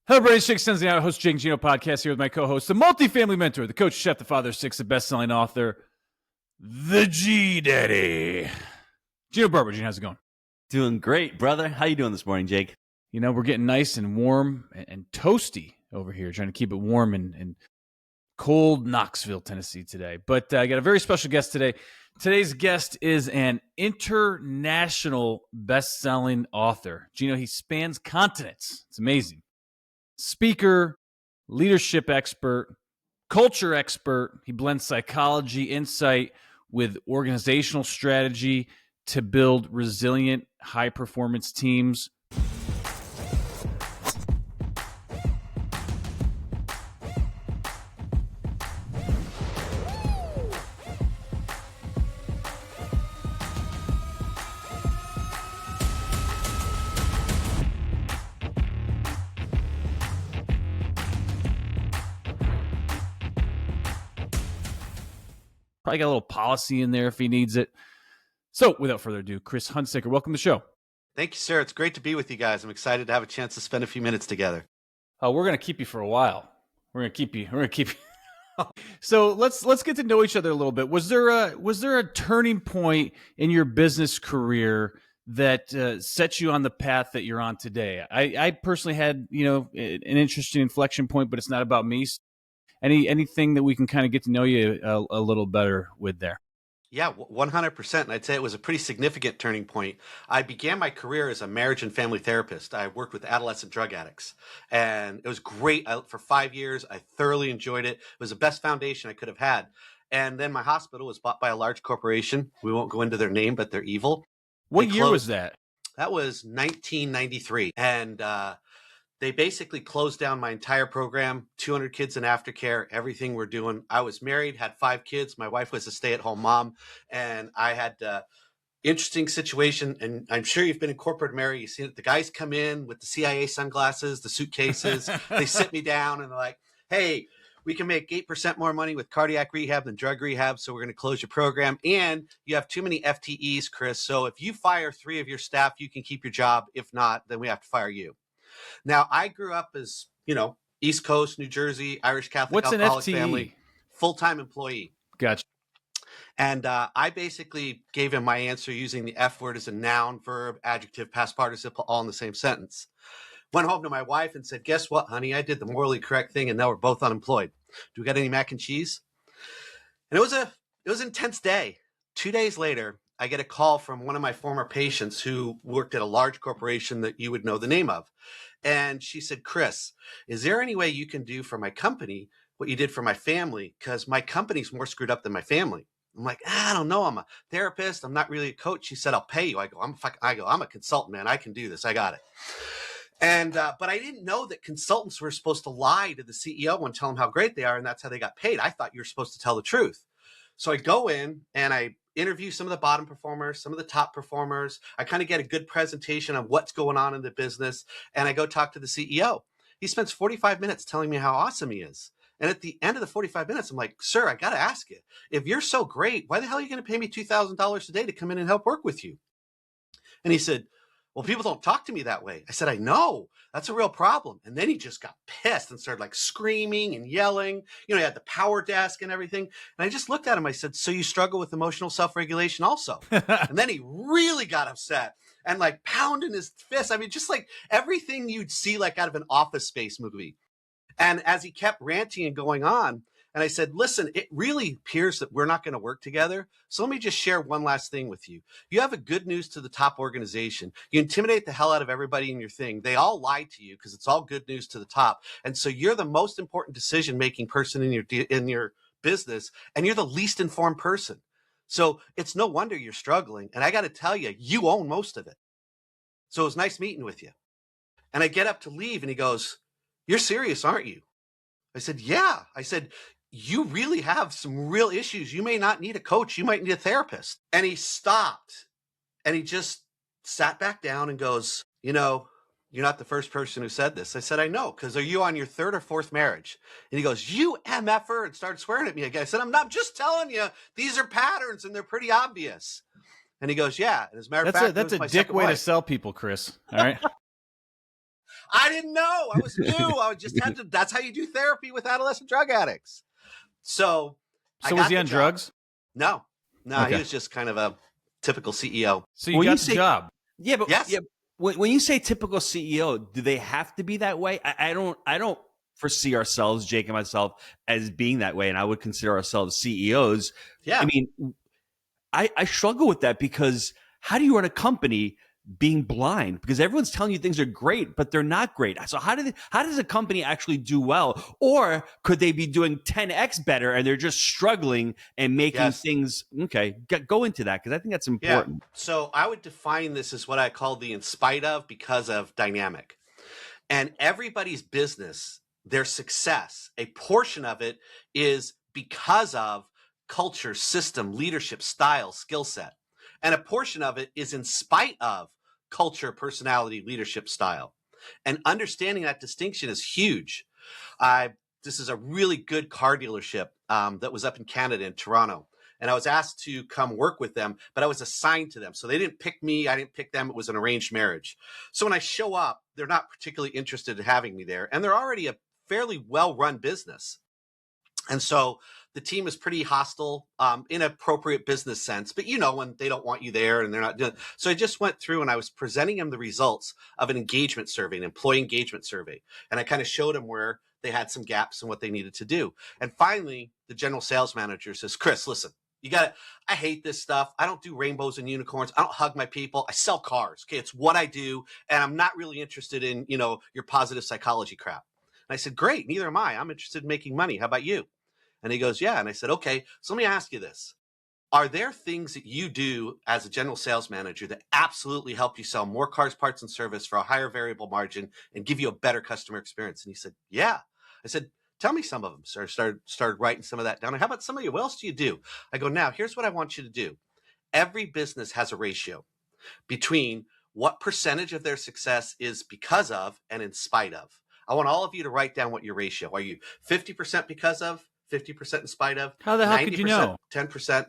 Hello, everybody. Shake Sensei, I host Jake Gino podcast here with my co-host, the multifamily mentor, the coach, chef, the father, six, the best-selling author, the G Daddy, Gino Barber. Gino, how's it going? Doing great, brother. How you doing this morning, Jake? You know, we're getting nice and warm and toasty over here, trying to keep it warm in cold Knoxville, Tennessee today. But I got a very special guest today. Today's guest is an international best-selling author. Gino, he spans continents. It's amazing. Speaker, leadership expert, culture expert. He blends psychology, insight with organizational strategy to build resilient, high-performance teams. Probably got a little policy in there if he needs it. So without further ado, Chris Hunsicker, welcome to the show. Thank you, sir. It's great to be with you guys. I'm excited to have a chance to spend a few minutes together. Oh, we're going to keep you for a while. We're going to keep you. So let's get to know each other a little bit. Was there a turning point in your business career that set you on the path that you're on today? I personally had, an interesting inflection point, but it's not about me. Anything that we can kind of get to know you a little better with there? Yeah, 100%. And I'd say it was a pretty significant turning point. I began my career as a marriage and family therapist. I worked with adolescent drug addicts, and it was great. For 5 years, I thoroughly enjoyed it. It was the best foundation I could have had. And then my hospital was bought by a large corporation. We won't go into their name, but they're evil. What year was that? That was 1993. And they basically closed down my entire program, 200 kids in aftercare, everything we're doing. I was married, had 5 kids. My wife was a stay-at-home mom, and I had interesting situation. And I'm sure you've been in corporate America. You see it. The guys come in with the CIA sunglasses, the suitcases. They sit me down, and they're like, hey, we can make 8% more money with cardiac rehab than drug rehab, so we're going to close your program. And you have too many FTEs, Chris. So if you fire 3 of your staff, you can keep your job. If not, then we have to fire you. Now, I grew up as, East Coast, New Jersey, Irish Catholic alcoholic family, full-time employee. Gotcha. And I basically gave him my answer using the F word as a noun, verb, adjective, past participle, all in the same sentence. Went home to my wife and said, guess what, honey? I did the morally correct thing, and now we're both unemployed. Do we got any mac and cheese? And it was an intense day. 2 days later, I get a call from one of my former patients who worked at a large corporation that you would know the name of. And she said, Chris, is there any way you can do for my company what you did for my family? Because my company's more screwed up than my family. I'm like, I don't know. I'm a therapist. I'm not really a coach. She said, I'll pay you. I go, I'm a consultant, man. I can do this. I got it. And but I didn't know that consultants were supposed to lie to the CEO and tell them how great they are, and that's how they got paid. I thought you were supposed to tell the truth. So I go in and I interview some of the bottom performers, some of the top performers. I kind of get a good presentation of what's going on in the business, and I go talk to the CEO. He spends 45 minutes telling me how awesome he is. And at the end of the 45 minutes, I'm like, sir, I got to ask you, if you're so great, why the hell are you going to pay me $2,000 a day to come in and help work with you? And he said, well, people don't talk to me that way. I said, I know. That's a real problem. And then he just got pissed and started screaming and yelling. He had the power desk and everything. And I just looked at him. I said, so you struggle with emotional self-regulation also? And then he really got upset and pounding his fist. I mean, just everything you'd see out of an Office Space movie. And as he kept ranting and going on, and I said, listen, it really appears that we're not going to work together. So let me just share one last thing with you. You have a good news to the top organization. You intimidate the hell out of everybody in your thing. They all lie to you because it's all good news to the top. And so you're the most important decision-making person in your business, and you're the least informed person. So it's no wonder you're struggling. And I got to tell you, you own most of it. So it was nice meeting with you. And I get up to leave, and he goes, you're serious, aren't you? I said, yeah. I said, you really have some real issues. You may not need a coach. You might need a therapist. And he stopped and he just sat back down and goes, you're not the first person who said this. I said, I know, because are you on your 3rd or 4th marriage? And he goes, you MFer, and started swearing at me again. I said, I'm not just telling you, these are patterns and they're pretty obvious. And he goes, yeah. And as a matter of fact, that's a dick way to sell people, Chris. All right. I didn't know. I was new. I just had to. That's how you do therapy with adolescent drug addicts. So I So got was he the on job. drugs? No, Okay. he was just kind of a typical CEO. So you When you got the say job. yeah, but Yes. yeah, when you say typical CEO, do they have to be that way? I don't foresee ourselves, Jake and myself, as being that way, and I would consider ourselves CEOs. I Yeah. mean, I struggle with that because how do you run a company being blind? Because everyone's telling you things are great, but they're not great. So how does a company actually do well? Or could they be doing 10x better and they're just struggling and making Yes. things okay? Go into that because I think that's Yeah. important. So I would define this as what I call the in spite of, because of dynamic. And everybody's business, their success, a portion of it is because of culture, system, leadership, style, skill set. And a portion of it is in spite of culture, personality, leadership, style. And understanding that distinction is huge. I This is a really good car dealership that was up in Canada, in Toronto. And I was asked to come work with them, but I was assigned to them. So they didn't pick me. I didn't pick them. It was an arranged marriage. So when I show up, they're not particularly interested in having me there. And they're already a fairly well-run business. And so the team is pretty hostile in appropriate business sense, but when they don't want you there and they're not doing. So I just went through and I was presenting them the results of an engagement survey, an employee engagement survey. And I kind of showed them where they had some gaps in what they needed to do. And finally, the general sales manager says, Chris, listen, I hate this stuff. I don't do rainbows and unicorns. I don't hug my people. I sell cars. Okay. It's what I do. And I'm not really interested in, your positive psychology crap. And I said, great. Neither am I. I'm interested in making money. How about you? And he goes, yeah. And I said, okay, so let me ask you this. Are there things that you do as a general sales manager that absolutely help you sell more cars, parts, and service for a higher variable margin and give you a better customer experience? And he said, yeah. I said, tell me some of them. So I started writing some of that down. And how about some of you? What else do you do? I go, now, here's what I want you to do. Every business has a ratio between what percentage of their success is because of and in spite of. I want all of you to write down what your ratio. Are you 50% because of, 50% in spite of, How the hell could you know? 10%?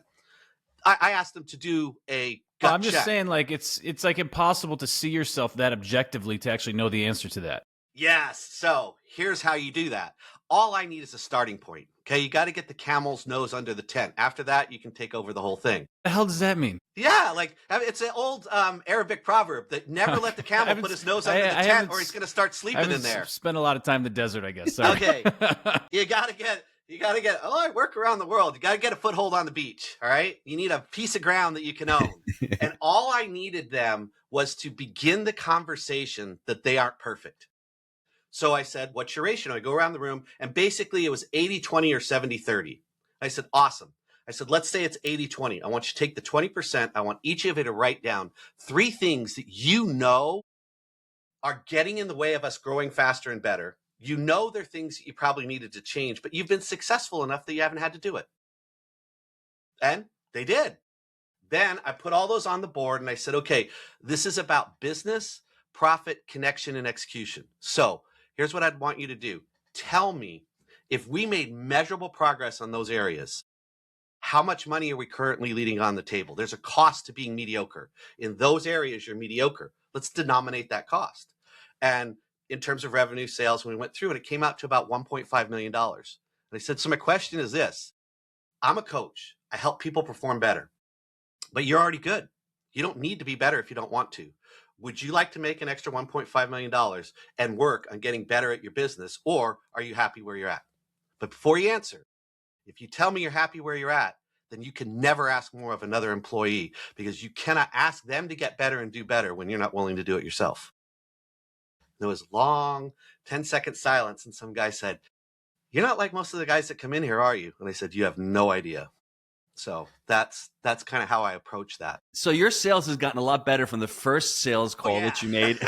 I asked them to do a gut I'm just check. saying, like it's like impossible to see yourself that objectively to actually know the answer to that. Yes. So here's how you do that. All I need is a starting point. Okay. You got to get the camel's nose under the tent. After that, you can take over the whole thing. What the hell does that mean? Yeah. Like it's an old Arabic proverb that never let the camel put his nose under the tent or he's going to start sleeping in there. Spent a lot of time in the desert, I guess. Sorry. Okay. You got to get, I work around the world. You got to get a foothold on the beach. All right. You need a piece of ground that you can own. And all I needed them was to begin the conversation that they aren't perfect. So I said, what's your ratio? I go around the room and basically it was 80-20 or 70-30. I said, awesome. I said, let's say it's 80-20. I want you to take the 20%. I want each of you to write down 3 things that are getting in the way of us growing faster and better. They're things that you probably needed to change, but you've been successful enough that you haven't had to do it. And they did. Then I put all those on the board and I said, okay, this is about business, profit, connection, and execution. So here's what I'd want you to do. Tell me if we made measurable progress on those areas, how much money are we currently leaving on the table? There's a cost to being mediocre. In those areas, you're mediocre. Let's denominate that cost. And in terms of revenue, sales, when we went through it, it came out to about $1.5 million. And I said, so my question is this. I'm a coach. I help people perform better. But you're already good. You don't need to be better if you don't want to. Would you like to make an extra $1.5 million and work on getting better at your business, or are you happy where you're at? But before you answer, if you tell me you're happy where you're at, then you can never ask more of another employee because you cannot ask them to get better and do better when you're not willing to do it yourself. There was long 10-second silence and some guy said, you're not like most of the guys that come in here, are you? And I said, you have no idea. So that's kind of how I approach that. So your sales has gotten a lot better from the first sales call that you made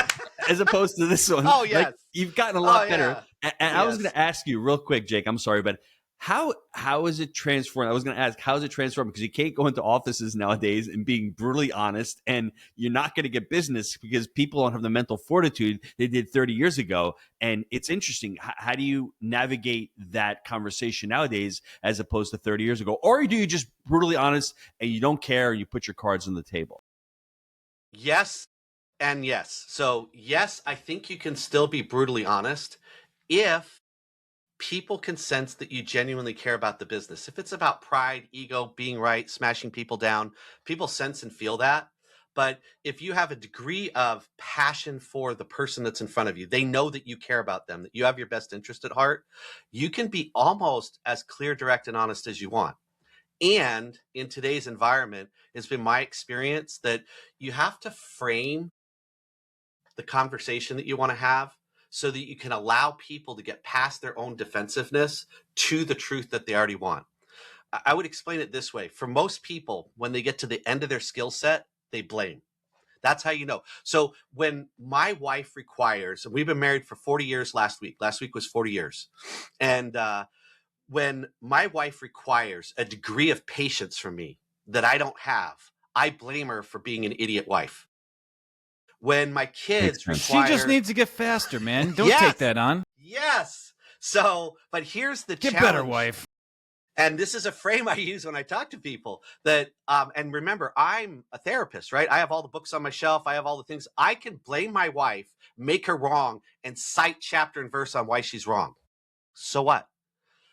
as opposed to this one. Oh, yes. Like, you've gotten a lot better. Yeah. And I was going to ask you real quick, Jake, I'm sorry, but how is it transformed? I was going to ask, how is it transformed? Because you can't go into offices nowadays and being brutally honest, and you're not going to get business because people don't have the mental fortitude they did 30 years ago. And it's interesting. How do you navigate that conversation nowadays as opposed to 30 years ago? Or do you just brutally honest and you don't care and you put your cards on the table? Yes and yes. So yes, I think you can still be brutally honest if people can sense that you genuinely care about the business. If it's about pride, ego, being right, smashing people down, people sense and feel that. But if you have a degree of passion for the person that's in front of you, they know that you care about them, that you have your best interest at heart, you can be almost as clear, direct, and honest as you want. And in today's environment, it's been my experience that you have to frame the conversation that you want to have so that you can allow people to get past their own defensiveness to the truth that they already want. I would explain it this way. For most people, when they get to the end of their skill set, they blame. That's how you know. So when my wife requires, and we've been married for 40 years last week was 40 years. And when my wife requires a degree of patience from me that I don't have, I blame her for being an idiot wife. When my kids require, she just needs to get faster, man. Don't yes, take that on. Yes. So, but here's the Get challenge. better, wife. And this is a frame I use when I talk to people that, and remember, I'm a therapist, right? I have all the books on my shelf. I have all the things. I can blame my wife, make her wrong, and cite chapter and verse on why she's wrong. So what?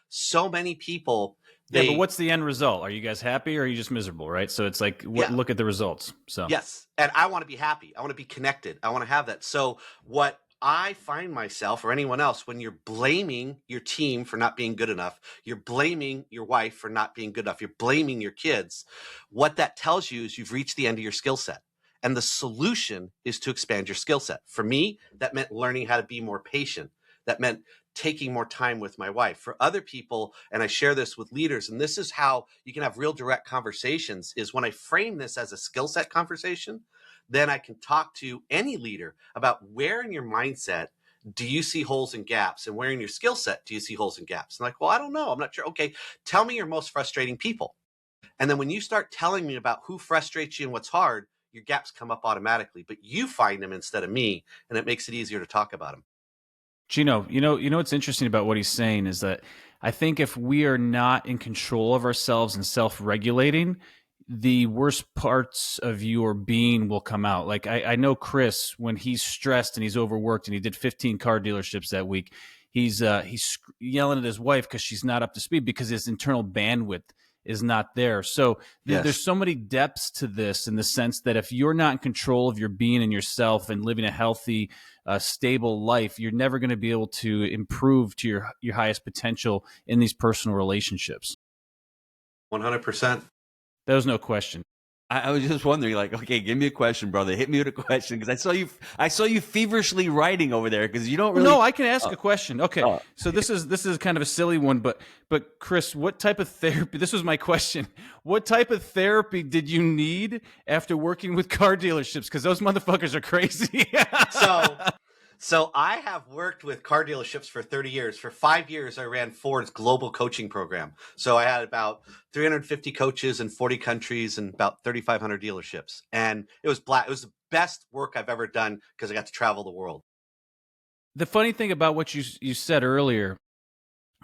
So many people. Yeah, but what's the end result? Are you guys happy or are you just miserable, right? So it's like, look at the results. So yes, and I want to be happy. I want to be connected. I want to have that. So what I find myself or anyone else, when you're blaming your team for not being good enough, you're blaming your wife for not being good enough, you're blaming your kids, what that tells you is you've reached the end of your skill set. And the solution is to expand your skill set. For me, that meant learning how to be more patient. That meant taking more time with my wife. For other people, and I share this with leaders, and this is how you can have real direct conversations, is when I frame this as a skill set conversation, then I can talk to any leader about where in your mindset do you see holes and gaps, and where in your skill set do you see holes and gaps? And like, well, I don't know. I'm not sure. Okay, tell me your most frustrating people. And then when you start telling me about who frustrates you and what's hard, your gaps come up automatically, but you find them instead of me, and it makes it easier to talk about them. Gino, you know what's interesting about what he's saying is that I think if we are not in control of ourselves and self-regulating, the worst parts of your being will come out. Like I know Chris, when he's stressed and he's overworked and he did 15 car dealerships that week, he's yelling at his wife because she's not up to speed because his internal bandwidth is not there. So there's so many depths to this in the sense that if you're not in control of your being and yourself and living a healthy, stable life, you're never going to be able to improve to your highest potential in these personal relationships. 100%. There was no question. I was just wondering, like, okay, give me a question, brother. Hit me with a question because I saw you feverishly writing over there because you don't really. No, I can ask a question. Okay, so this is kind of a silly one, but Chris, what type of therapy? This was my question. What type of therapy did you need after working with car dealerships? Because those motherfuckers are crazy. So I have worked with car dealerships for 30 years. For 5 years, I ran Ford's global coaching program. So I had about 350 coaches in 40 countries and about 3,500 dealerships. And it was the best work I've ever done because I got to travel the world. The funny thing about what you said earlier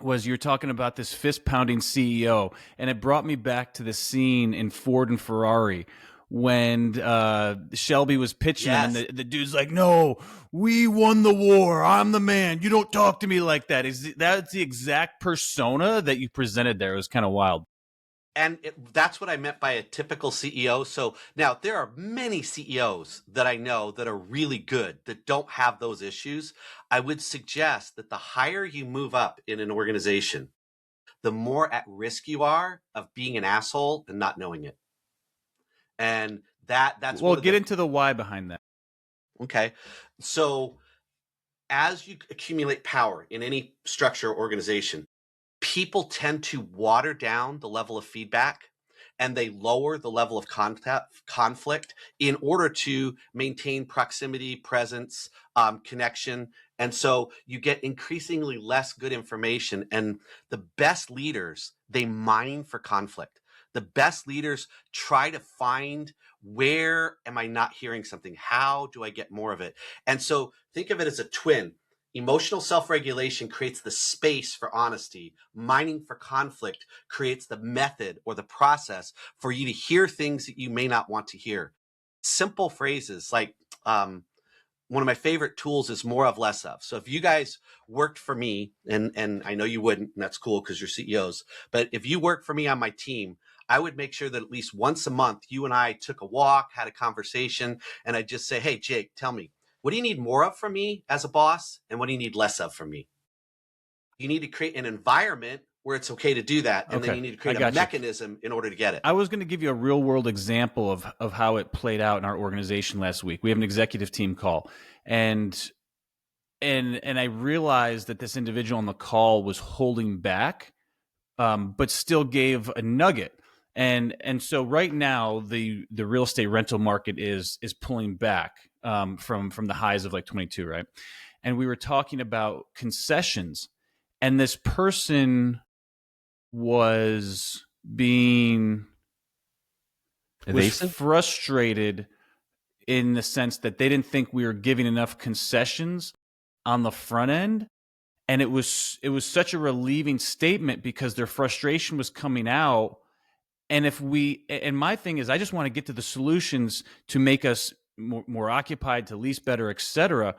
was you're talking about this fist-pounding CEO, and it brought me back to the scene in Ford and Ferrari when Shelby was pitching him, and the dude's like, "No, we won the war. I'm the man. You don't talk to me like that." That's the exact persona that you presented there. It was kind of wild. And that's what I meant by a typical CEO. So now there are many CEOs that I know that are really good, that don't have those issues. I would suggest that the higher you move up in an organization, the more at risk you are of being an asshole and not knowing it. And that's well, get into the why behind that. Okay. So as you accumulate power in any structure or organization, people tend to water down the level of feedback and they lower the level of conflict in order to maintain proximity, presence, connection. And so you get increasingly less good information. And the best leaders, they mine for conflict. The best leaders try to find, where am I not hearing something? How do I get more of it? And so think of it as a twin. Emotional self-regulation creates the space for honesty. Mining for conflict creates the method or the process for you to hear things that you may not want to hear. simple phrases like, one of my favorite tools is more of, less of. So if you guys worked for me, and I know you wouldn't, and that's cool because you're CEOs, but if you worked for me on my team, I would make sure that at least once a month, you and I took a walk, had a conversation, and I'd just say, hey, Jake, tell me, what do you need more of from me as a boss? And what do you need less of from me? You need to create an environment where it's okay to do that. And then you need to create a mechanism in order to get it. I was going to give you a real world example of how it played out in our organization last week. We have an executive team call, and I realized that this individual on the call was holding back, but still gave a nugget. And so right now the real estate rental market is pulling back from the highs of like 22, right? And we were talking about concessions, and this person was frustrated in the sense that they didn't think we were giving enough concessions on the front end. And it was such a relieving statement because their frustration was coming out. And my thing is, I just want to get to the solutions to make us more occupied, to lease better, et cetera.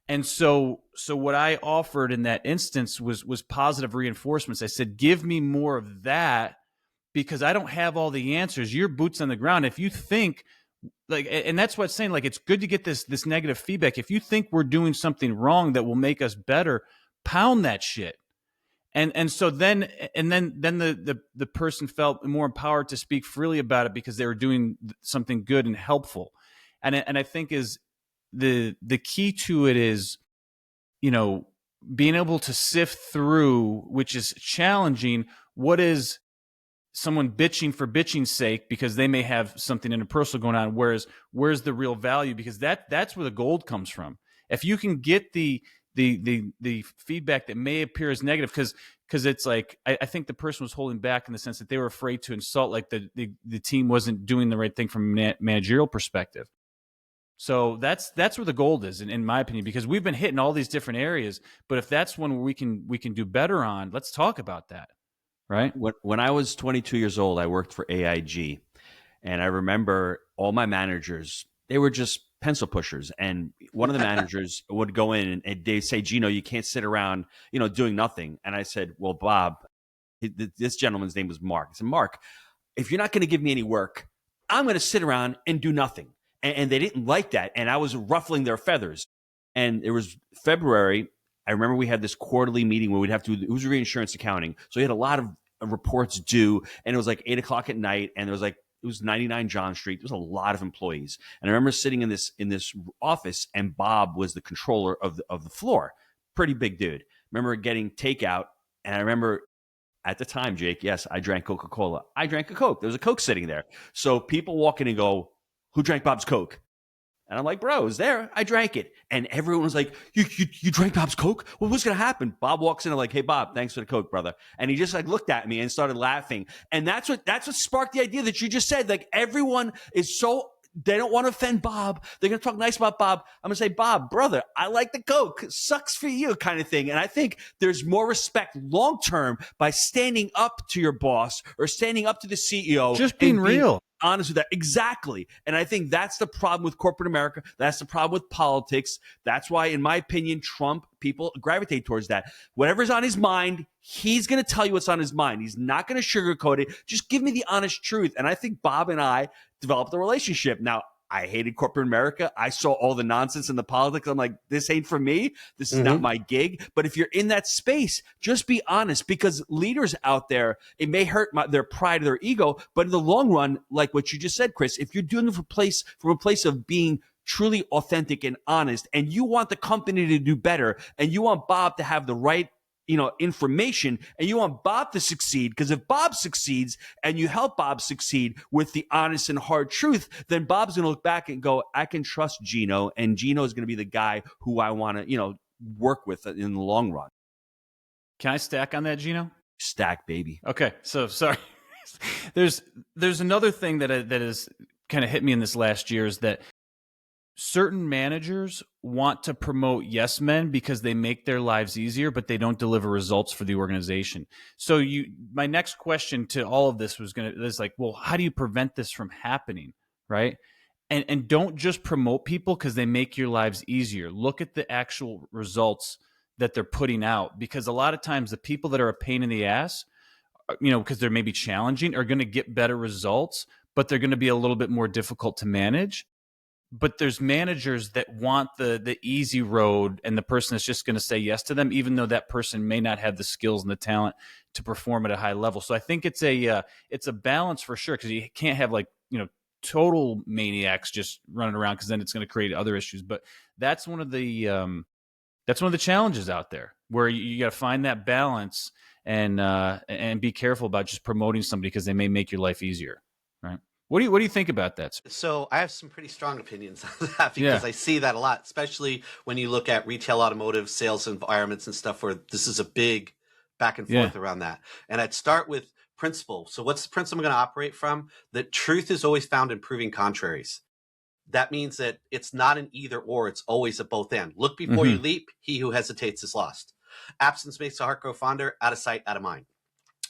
And so what I offered in that instance was positive reinforcements. I said, give me more of that, because I don't have all the answers. You're boots on the ground. If you think and that's what I'm saying, it's good to get this negative feedback. If you think we're doing something wrong that will make us better, pound that shit. And so then the person felt more empowered to speak freely about it because they were doing something good and helpful. And I think is the key to it is, being able to sift through, which is challenging, what is someone bitching for bitching's sake because they may have something interpersonal going on, where's the real value? Because that's where the gold comes from. If you can get the feedback that may appear as negative, because it's like I think the person was holding back in the sense that they were afraid to insult, like the team wasn't doing the right thing from a managerial perspective. So that's where the gold is, in my opinion, because we've been hitting all these different areas. But if that's one where we can do better on, let's talk about that, right? When I was 22 years old, I worked for AIG, and I remember all my managers, they were just pencil pushers. And one of the managers would go in and they'd say, Gino, you can't sit around, doing nothing. And I said, well, Bob, this gentleman's name was Mark. I said, Mark, if you're not going to give me any work, I'm going to sit around and do nothing. And they didn't like that. And I was ruffling their feathers. And it was February. I remember we had this quarterly meeting where we'd have to do, it was reinsurance accounting. So we had a lot of reports due, and it was like 8 o'clock at night. And it was 99 John Street. There was a lot of employees. And I remember sitting in this office, and Bob was the controller of the floor. Pretty big dude. Remember getting takeout. And I remember at the time, Jake, yes, I drank Coca-Cola. I drank a Coke. There was a Coke sitting there. So people walk in and go, who drank Bob's Coke? And I'm like, bro, it was there. I drank it. And everyone was like, you drank Bob's Coke? Well, what's going to happen? Bob walks in and like, hey, Bob, thanks for the Coke, brother. And he just looked at me and started laughing. And that's what sparked the idea that you just said. Everyone is they don't want to offend Bob. They're going to talk nice about Bob. I'm going to say, Bob, brother, I like the Coke. Sucks for you, kind of thing. And I think there's more respect long-term by standing up to your boss or standing up to the CEO. Just being real. Honest with that. Exactly. And I think that's the problem with corporate America. That's the problem with politics. That's why, in my opinion, Trump, people gravitate towards that. Whatever's on his mind, he's going to tell you what's on his mind. He's not going to sugarcoat it. Just give me the honest truth. And I think Bob and I developed a relationship. Now, I hated corporate America. I saw all the nonsense in the politics. I'm like, this ain't for me. This is not my gig. But if you're in that space, just be honest, because leaders out there, it may hurt their pride or their ego, but in the long run, like what you just said, Chris, if you're doing it from a place of being truly authentic and honest, and you want the company to do better, and you want Bob to have the right information, and you want Bob to succeed, because if Bob succeeds and you help Bob succeed with the honest and hard truth, then Bob's going to look back and go, I can trust Gino, and Gino is going to be the guy who I want to, work with in the long run. Can I stack on that, Gino? Stack, baby. Okay. So sorry. There's another thing that has kind of hit me in this last year, is that certain managers want to promote yes men because they make their lives easier, but they don't deliver results for the organization. So my next question to all of this is like, well, how do you prevent this from happening? Right. And don't just promote people because they make your lives easier. Look at the actual results that they're putting out, because a lot of times the people that are a pain in the ass, because they're maybe challenging, are going to get better results, but they're going to be a little bit more difficult to manage. But there's managers that want the easy road, and the person that's just going to say yes to them, even though that person may not have the skills and the talent to perform at a high level. So I think it's a balance for sure, because you can't have total maniacs just running around, because then it's going to create other issues. But that's one of the challenges out there, where you got to find that balance and be careful about just promoting somebody because they may make your life easier, right? What do you think about that? So I have some pretty strong opinions on that, because I see that a lot, especially when you look at retail automotive sales environments and stuff where this is a big back and forth around that. And I'd start with principle. So what's the principle I'm going to operate from? That truth is always found in proving contraries. That means that it's not an either or, it's always at both ends. Look before you leap. He who hesitates is lost. Absence makes the heart grow fonder. Out of sight, out of mind.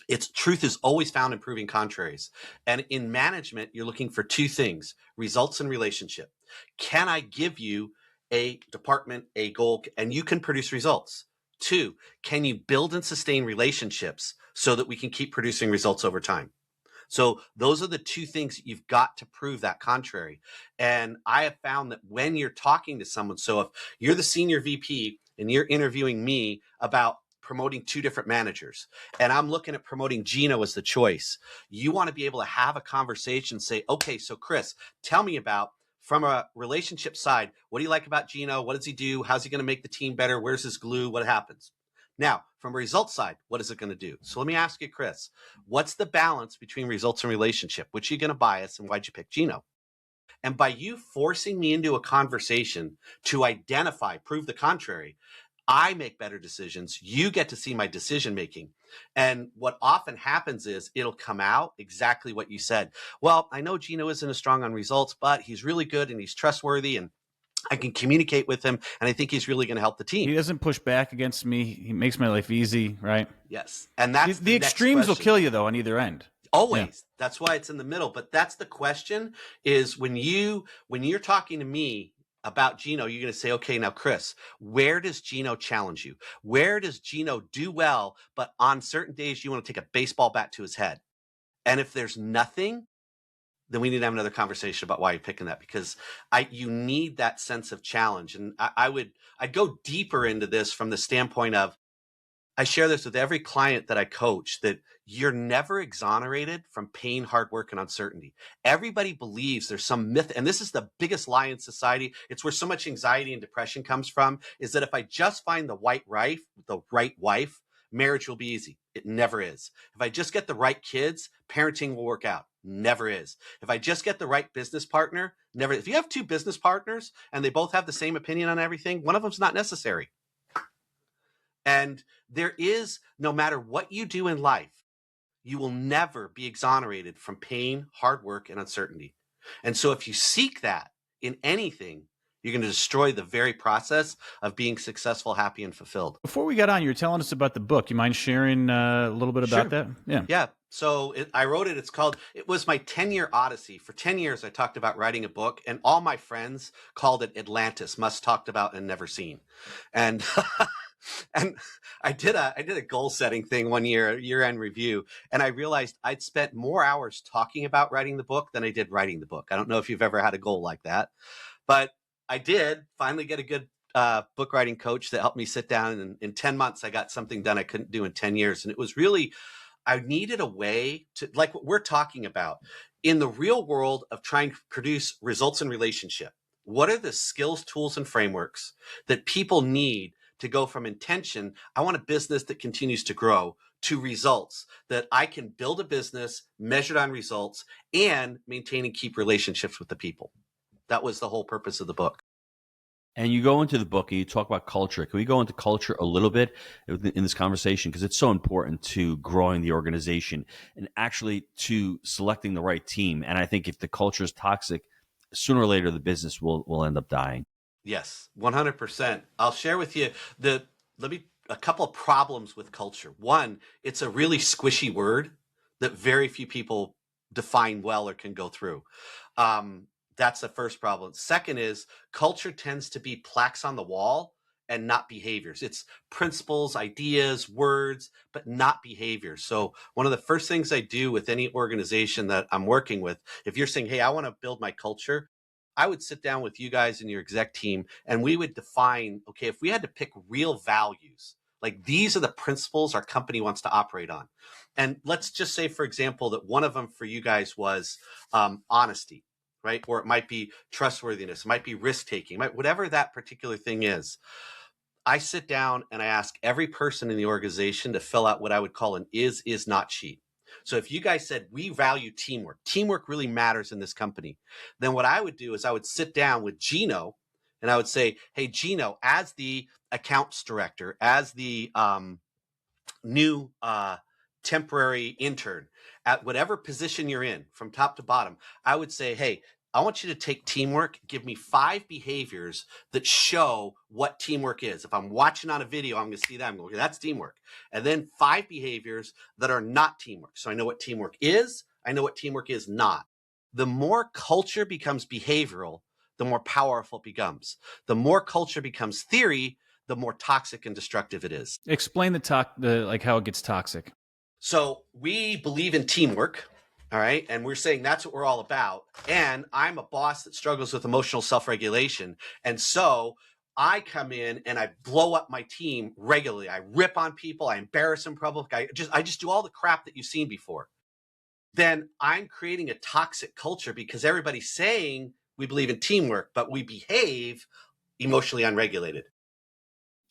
Its truth is always found in proving contraries. And in management, you're looking for two things: results and relationship. Can I give you a department, a goal, and you can produce results? Two, can you build and sustain relationships so that we can keep producing results over time? So those are the two things that you've got to prove that contrary. And I have found that when you're talking to someone, so if you're the senior VP and you're interviewing me about promoting two different managers, and I'm looking at promoting Gino as the choice, you want to be able to have a conversation, say, okay, so Chris, tell me about, from a relationship side, what do you like about Gino? What does he do? How's he going to make the team better? Where's his glue? What happens? Now, from a results side, what is it going to do? So let me ask you, Chris, what's the balance between results and relationship? Which are you going to bias, and why'd you pick Gino? And by you forcing me into a conversation to identify, prove the contrary, I make better decisions. You get to see my decision making. And what often happens is it'll come out exactly what you said. Well, I know Gino isn't as strong on results, but he's really good and he's trustworthy, and I can communicate with him, and I think he's really going to help the team. He doesn't push back against me. He makes my life easy, right? Yes. And that's the extremes will kill you, though, on either end. Always. Yeah. That's why it's in the middle. But that's the question, is when you're talking to me about Gino, you're going to say, okay, now, Chris, where does Gino challenge you? Where does Gino do well, but on certain days you want to take a baseball bat to his head? And if there's nothing, then we need to have another conversation about why you're picking that, because you need that sense of challenge. And I'd go deeper into this from the standpoint of, I share this with every client that I coach, that you're never exonerated from pain, hard work, and uncertainty. Everybody believes there's some myth, and this is the biggest lie in society. It's where so much anxiety and depression comes from, is that if I just find the right wife, marriage will be easy. It never is. If I just get the right kids, parenting will work out. Never is. If I just get the right business partner, never. If you have two business partners and they both have the same opinion on everything, one of them's not necessary. And there is, no matter what you do in life, you will never be exonerated from pain, hard work, and uncertainty. And so if you seek that in anything, you're going to destroy the very process of being successful, happy, and fulfilled. Before we got on, you were telling us about the book. You mind sharing a little bit about that? Yeah. So I wrote it. It was my 10-year odyssey. For 10 years, I talked about writing a book, and all my friends called it Atlantis, must talked about and never seen. And and I did a goal setting thing one year-end review, and I realized I'd spent more hours talking about writing the book than I did writing the book. I don't know if you've ever had a goal like that, but I did finally get a good book writing coach that helped me sit down, and in 10 months, I got something done I couldn't do in 10 years. And it was really, I needed a way to, like what we're talking about, in the real world of trying to produce results in relationship. What are the skills, tools, and frameworks that people need to go from intention, I want a business that continues to grow, to results, that I can build a business measured on results and maintain and keep relationships with the people? That was the whole purpose of the book. And you go into the book and you talk about culture. Can we go into culture a little bit in this conversation? Because it's so important to growing the organization and actually to selecting the right team. And I think if the culture is toxic, sooner or later the business will end up dying. Yes, 100%. I'll share with you a couple of problems with culture. One, it's a really squishy word that very few people define well or can go through. That's the first problem. Second is culture tends to be plaques on the wall and not behaviors. It's principles, ideas, words, but not behaviors. So one of the first things I do with any organization that I'm working with, if you're saying, hey, I want to build my culture, I would sit down with you guys and your exec team and we would define, okay, if we had to pick real values, like these are the principles our company wants to operate on. And let's just say, for example, that one of them for you guys was honesty, right? Or it might be trustworthiness, it might be risk taking, whatever that particular thing is. I sit down and I ask every person in the organization to fill out what I would call an is not sheet. So if you guys said we value teamwork really matters in this company, then what I would do is I would sit down with Gino and I would say, hey, Gino, as the accounts director, as the new temporary intern, at whatever position you're in from top to bottom, I would say, hey, I want you to take teamwork, give me 5 behaviors that show what teamwork is. If I'm watching on a video, I'm going to see that. I'm going, okay, that's teamwork. And then 5 behaviors that are not teamwork. So I know what teamwork is. I know what teamwork is not. The more culture becomes behavioral, the more powerful it becomes. The more culture becomes theory, the more toxic and destructive it is. Explain like how it gets toxic. So we believe in teamwork, all right? And we're saying that's what we're all about. And I'm a boss that struggles with emotional self-regulation. And so I come in and I blow up my team regularly. I rip on people. I embarrass them in public. I just do all the crap that you've seen before. Then I'm creating a toxic culture because everybody's saying we believe in teamwork, but we behave emotionally unregulated.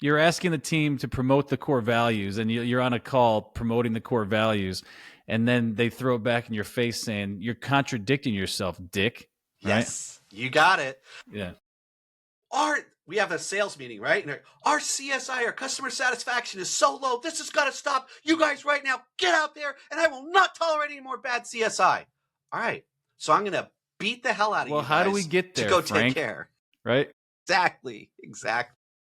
You're asking the team to promote the core values, and you're on a call promoting the core values, and then they throw it back in your face saying, you're contradicting yourself, dick. Right? Yes, you got it. Yeah. We have a sales meeting, right? And our CSI, our customer satisfaction is so low. This has got to stop. You guys right now, get out there, and I will not tolerate any more bad CSI. All right. So I'm going to beat the hell out of you guys. Well, how do we get there, to go Frank? take care? Right? Exactly.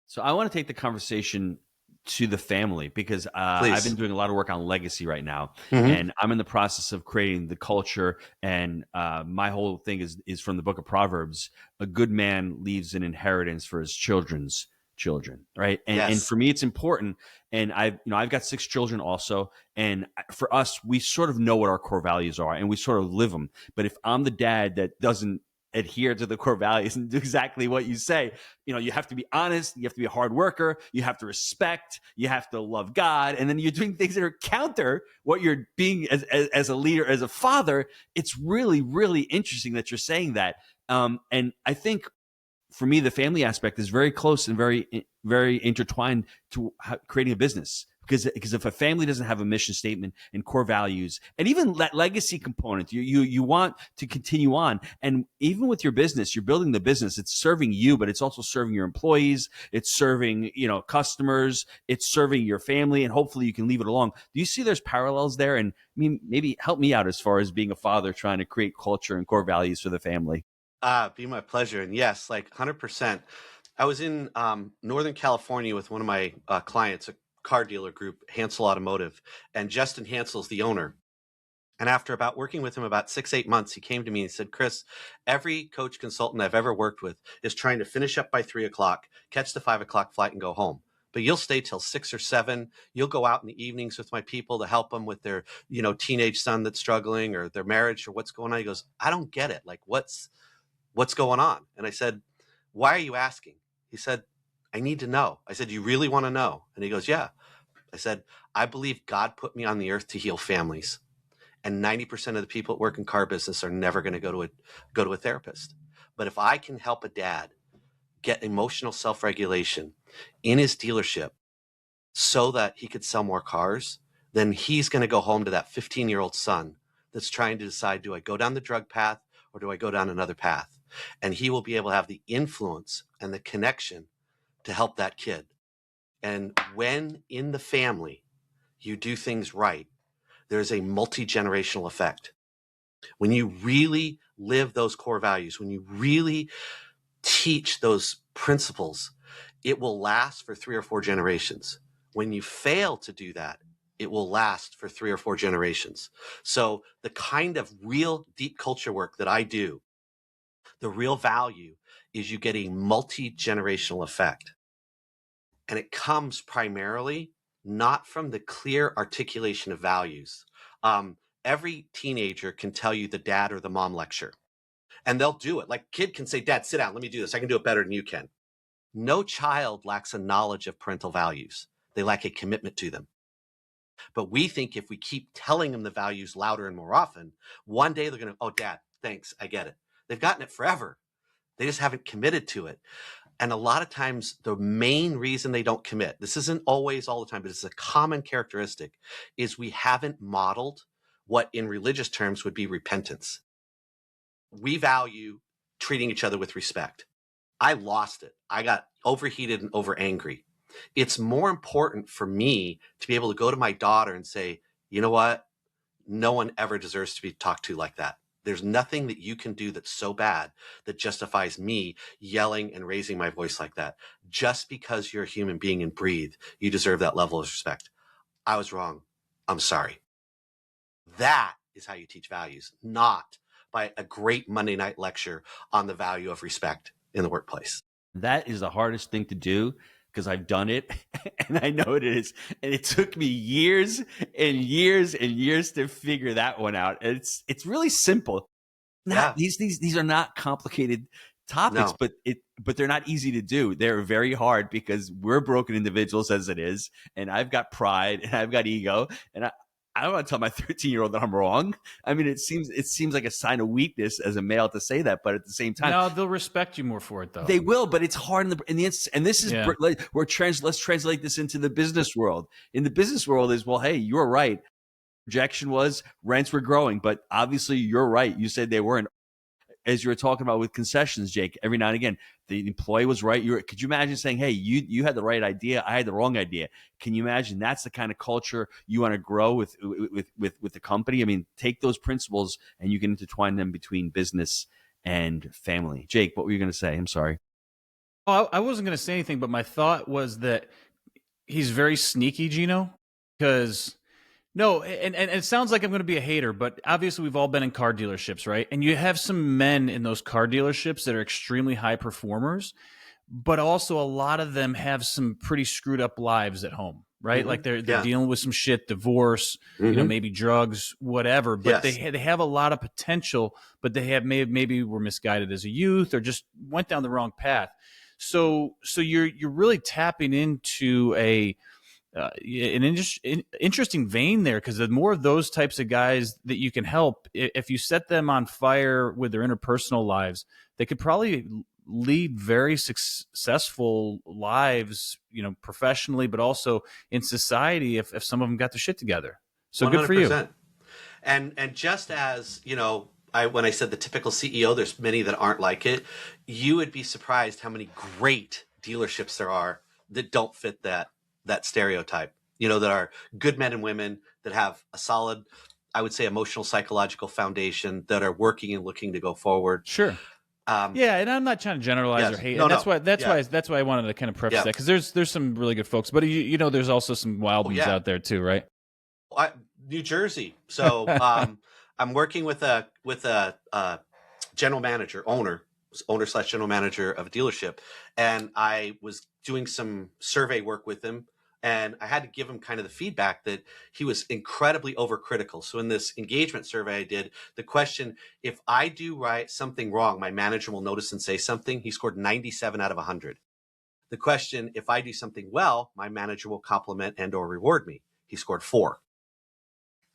So I want to take the conversation to the family because I've been doing a lot of work on legacy right now, and I'm in the process of creating the culture. And my whole thing is from the book of Proverbs: a good man leaves an inheritance for his children's children, right? And for me, it's important. And I've got 6 children also, and for us, we sort of know what our core values are, and we sort of live them. But if I'm the dad that doesn't adhere to the core values and do exactly what you say, you have to be honest, you have to be a hard worker, you have to respect, you have to love God, and then you're doing things that are counter what you're being as a leader, as a father. It's really, really interesting that you're saying that. And I think for me, the family aspect is very close and very, very intertwined to creating a business. Because if a family doesn't have a mission statement and core values, and even that legacy component, you want to continue on. And even with your business, you're building the business. It's serving you, but it's also serving your employees. It's serving customers. It's serving your family, and hopefully you can leave it along. Do you see there's parallels there? And I mean, maybe help me out as far as being a father trying to create culture and core values for the family. Be my pleasure. And yes, like 100%. I was in Northern California with one of my clients, a car dealer group, Hansel Automotive, and Justin Hansel's the owner. And after about working with him about 6-8 months, he came to me and said, Chris, every coach consultant I've ever worked with is trying to finish up by 3:00, catch the 5:00 flight and go home. But you'll stay till 6 or 7. You'll go out in the evenings with my people to help them with their, teenage son that's struggling or their marriage or what's going on. He goes, I don't get it. Like, what's going on? And I said, why are you asking? He said, I need to know. I said, you really want to know? And he goes, yeah. I said, I believe God put me on the earth to heal families. And 90% of the people that work in car business are never going to go to a therapist. But if I can help a dad get emotional self-regulation in his dealership so that he could sell more cars, then he's going to go home to that 15-year-old son that's trying to decide, do I go down the drug path or do I go down another path? And he will be able to have the influence and the connection to help that kid. And when in the family you do things right, there's a multi-generational effect. When you really live those core values, when you really teach those principles, it will last for 3 or 4 generations. When you fail to do that, it will last for 3 or 4 generations. So the kind of real deep culture work that I do, The real value is you get a multi-generational effect. And it comes primarily not from the clear articulation of values. Every teenager can tell you the dad or the mom lecture, and they'll do it. Like, kid can say, Dad, sit down, let me do this. I can do it better than you can. No child lacks a knowledge of parental values. They lack a commitment to them. But we think if we keep telling them the values louder and more often, one day they're going to, oh, Dad, thanks, I get it. They've gotten it forever. They just haven't committed to it. And a lot of times the main reason they don't commit, this isn't always all the time, but it's a common characteristic, is we haven't modeled what in religious terms would be repentance. We value treating each other with respect. I lost it. I got overheated and over angry. It's more important for me to be able to go to my daughter and say, you know what? No one ever deserves to be talked to like that. There's nothing that you can do that's so bad that justifies me yelling and raising my voice like that. Just because you're a human being and breathe, you deserve that level of respect. I was wrong. I'm sorry. That is how you teach values, not by a great Monday night lecture on the value of respect in the workplace. That is the hardest thing to do because I've done it and I know it is. And it took me years and years and years to figure that one out. It's really simple. These are not complicated topics, No. but they're not easy to do. They're very hard because we're broken individuals as it is, and I've got pride and I've got ego, and I don't want to tell my 13-year-old that I'm wrong. I mean, it seems like a sign of weakness as a male to say that, but at the same time, No, they'll respect you more for it, though. they will. But it's hard and this is let's translate this into the business world. In the business world, is well, hey, you're right. Projection was rents were growing, but obviously you're right. You said they weren't. As you were talking about with concessions, Jake, every now and again, the employee was right. Could you imagine saying, hey, you had the right idea, I had the wrong idea? Can you imagine that's the kind of culture you want to grow with the company? I mean, take those principles and you can intertwine them between business and family. Jake, what were you going to say? I'm sorry. Oh, I wasn't going to say anything, but my thought was that he's very sneaky, Gino, because no, and it sounds like I'm going to be a hater, but obviously we've all been in car dealerships, right? And you have some men in those car dealerships that are extremely high performers, but also a lot of them have some pretty screwed up lives at home, right? Mm-hmm. Like they're dealing with some shit, divorce, maybe drugs, whatever. But they have a lot of potential, but they have maybe were misguided as a youth or just went down the wrong path. So you're really tapping into an interesting vein there, because the more of those types of guys that you can help, if you set them on fire with their interpersonal lives, they could probably lead very successful lives, professionally, but also in society if some of them got their shit together. So 100%. Good for you. And just as, when I said the typical CEO, there's many that aren't like it. You would be surprised how many great dealerships there are that don't fit that stereotype, that are good men and women that have a solid, I would say, emotional, psychological foundation, that are working and looking to go forward. Sure. And I'm not trying to generalize or hate. That's why I wanted to kind of preface that, because there's some really good folks, but there's also some wild ones out there too, right? New Jersey. So I'm working with a general manager, owner/general manager of a dealership, and I was doing some survey work with him, and I had to give him kind of the feedback that he was incredibly overcritical. So in this engagement survey I did, the question, if I do something wrong, my manager will notice and say something. He scored 97 out of 100. The question, if I do something well, my manager will compliment and or reward me. He scored 4.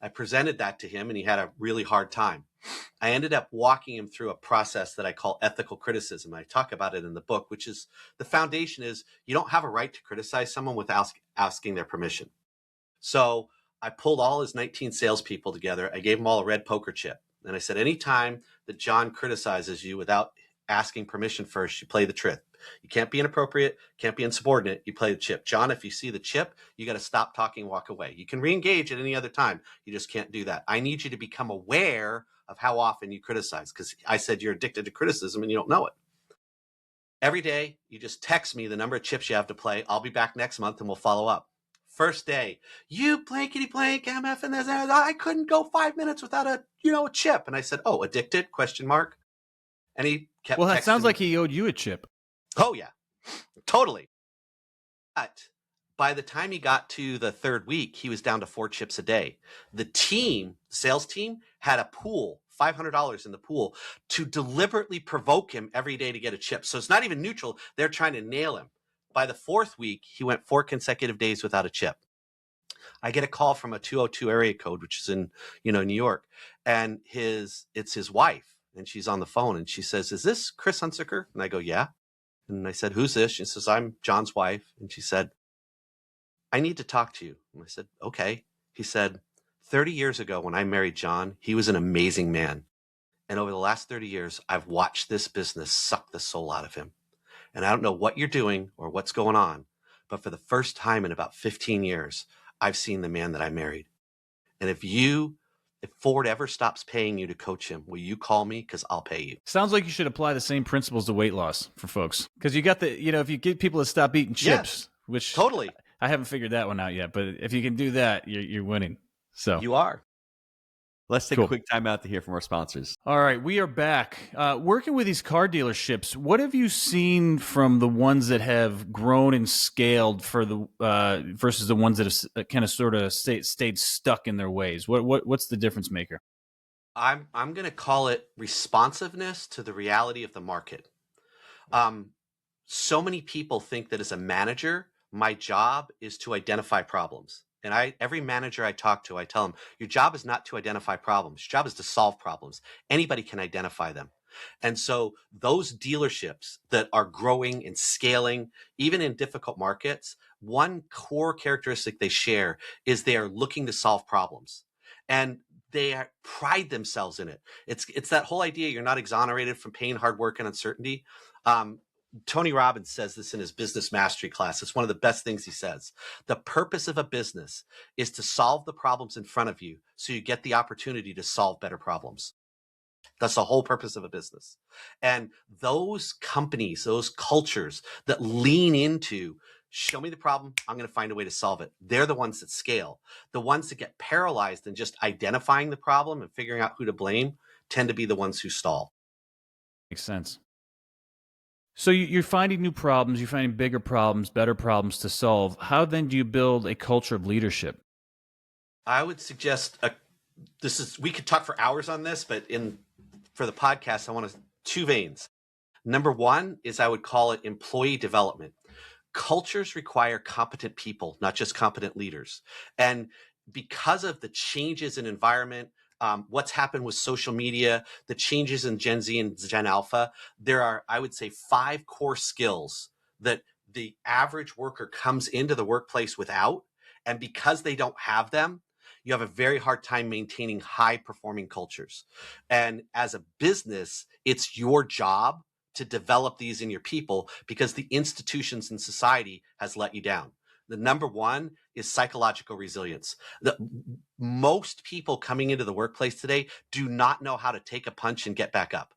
I presented that to him and he had a really hard time. I ended up walking him through a process that I call ethical criticism. I talk about it in the book, which is the foundation is you don't have a right to criticize someone without asking their permission. So I pulled all his 19 salespeople together. I gave them all a red poker chip. And I said, anytime that John criticizes you without asking permission first, you play the trick. You can't be inappropriate, can't be insubordinate. You play the chip. John, if you see the chip, you got to stop talking, walk away. You can re-engage at any other time. You just can't do that. I need you to become aware of how often you criticize, because I said you're addicted to criticism and you don't know it. Every day, you just text me the number of chips you have to play. I'll be back next month and we'll follow up. First day, you blankety blank, MF, and I couldn't go 5 minutes without a chip. And I said, oh, addicted? ? And he kept Well, that texting sounds me. like he owed you a chip. Oh, yeah, totally. But by the time he got to the third week, he was down to 4 chips a day. The team, sales team, had a pool, $500 in the pool, to deliberately provoke him every day to get a chip. So it's not even neutral. They're trying to nail him. By the 4th week, he went 4 consecutive days without a chip. I get a call from a 202 area code, which is in, New York, and it's his wife, and she's on the phone, and she says, "Is this Chris Hunsicker?" And I go, "Yeah." And I said, "Who's this?" She says, "I'm John's wife." And she said, "I need to talk to you." And I said, "Okay." He said, 30 years ago when I married John, he was an amazing man. And over the last 30 years, I've watched this business suck the soul out of him. And I don't know what you're doing or what's going on, but for the first time in about 15 years, I've seen the man that I married. And if Ford ever stops paying you to coach him, will you call me? Because I'll pay you. Sounds like you should apply the same principles to weight loss for folks. Because you got if you get people to stop eating chips, which Totally. I haven't figured that one out yet, but if you can do that, you're winning. So You are. Let's take Cool. a quick time out to hear from our sponsors. All right, we are back. Working with these car dealerships, what have you seen from the ones that have grown and scaled for the versus the ones that have kind of sort of stayed stuck in their ways? What's the difference maker? I'm going to call it responsiveness to the reality of the market. So many people think that as a manager, my job is to identify problems. And every manager I talk to, I tell them, your job is not to identify problems. Your job is to solve problems. Anybody can identify them. And so those dealerships that are growing and scaling, even in difficult markets, one core characteristic they share is they are looking to solve problems. And they pride themselves in it. It's that whole idea you're not exonerated from pain, hard work, and uncertainty. Tony Robbins says this in his business mastery class. It's one of the best things he says. The purpose of a business is to solve the problems in front of you so you get the opportunity to solve better problems. That's the whole purpose of a business. And those companies, those cultures that lean into show me the problem, I'm going to find a way to solve it. They're the ones that scale. The ones that get paralyzed in just identifying the problem and figuring out who to blame tend to be the ones who stall. Makes sense. So you're finding new problems, you're finding bigger problems, better problems to solve. How then do you build a culture of leadership? I would suggest we could talk for hours on this, but for the podcast, I want 2 veins. Number one is I would call it employee development. Cultures require competent people, not just competent leaders. And because of the changes in environment, what's happened with social media, the changes in Gen Z and Gen Alpha, there are, I would say, 5 core skills that the average worker comes into the workplace without. And because they don't have them, you have a very hard time maintaining high performing cultures. And as a business, it's your job to develop these in your people because the institutions and society has let you down. The number one is psychological resilience. Most people coming into the workplace today do not know how to take a punch and get back up.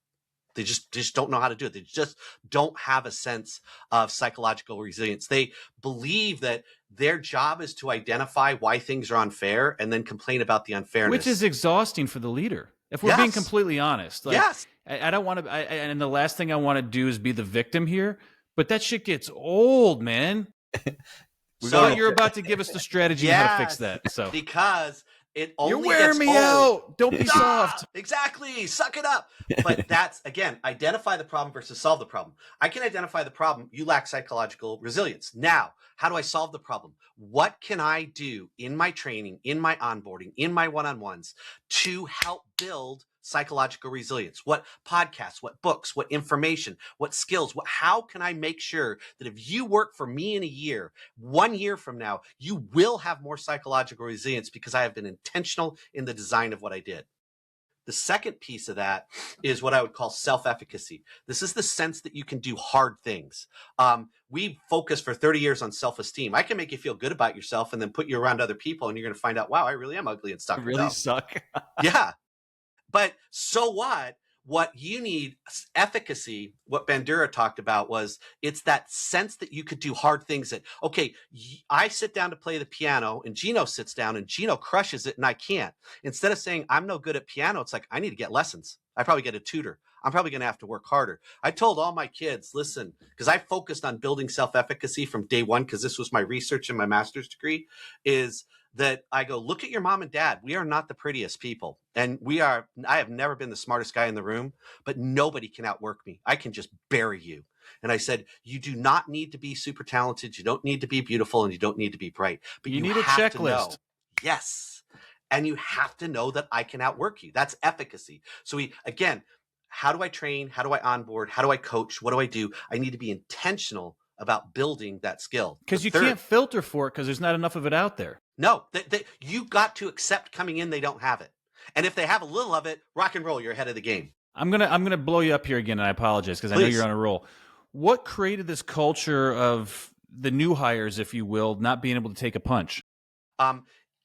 They just don't know how to do it. They just don't have a sense of psychological resilience. They believe that their job is to identify why things are unfair and then complain about the unfairness. Which is exhausting for the leader. If we're being completely honest. Yes. I don't want to, and the last thing I want to do is be the victim here, but that shit gets old, man. So you're about to give us the strategy on how to fix that. So because it only you're wearing me out. Don't be soft. Exactly. Suck it up. But that's, again, identify the problem versus solve the problem. I can identify the problem. You lack psychological resilience. Now, how do I solve the problem? What can I do in my training, in my onboarding, in my one-on-ones to help build psychological resilience? What podcasts, what books, what information, what skills, how can I make sure that if you work for me in a year, 1 year from now, you will have more psychological resilience because I have been intentional in the design of what I did. The second piece of that is what I would call self-efficacy. This is the sense that you can do hard things. We focus for 30 years on self-esteem. I can make you feel good about yourself and then put you around other people and you're going to find out, wow, I really am ugly and stuck. I really suck. Yeah. But so what? What you need, efficacy, what Bandura talked about was it's that sense that you could do hard things that, okay, I sit down to play the piano and Gino sits down and Gino crushes it and I can't. Instead of saying I'm no good at piano, it's like I need to get lessons. I probably get a tutor. I'm probably going to have to work harder. I told all my kids, listen, because I focused on building self-efficacy from day one, because this was my research in my master's degree, is that I go, look at your mom and dad. We are not the prettiest people. And I have never been the smartest guy in the room, but nobody can outwork me. I can just bury you. And I said, you do not need to be super talented. You don't need to be beautiful, and you don't need to be bright, but You you need a have to know. checklist. Yes. And you have to know that I can outwork you. That's efficacy. So again, how do I train? How do I onboard? How do I coach? What do I do? I need to be intentional about building that skill. Because you can't filter for it because there's not enough of it out there. No, you got to accept coming in they don't have it. And if they have a little of it, rock and roll, you're ahead of the game. I'm gonna blow you up here again, and I apologize because I know you're on a roll. What created this culture of the new hires, if you will, not being able to take a punch?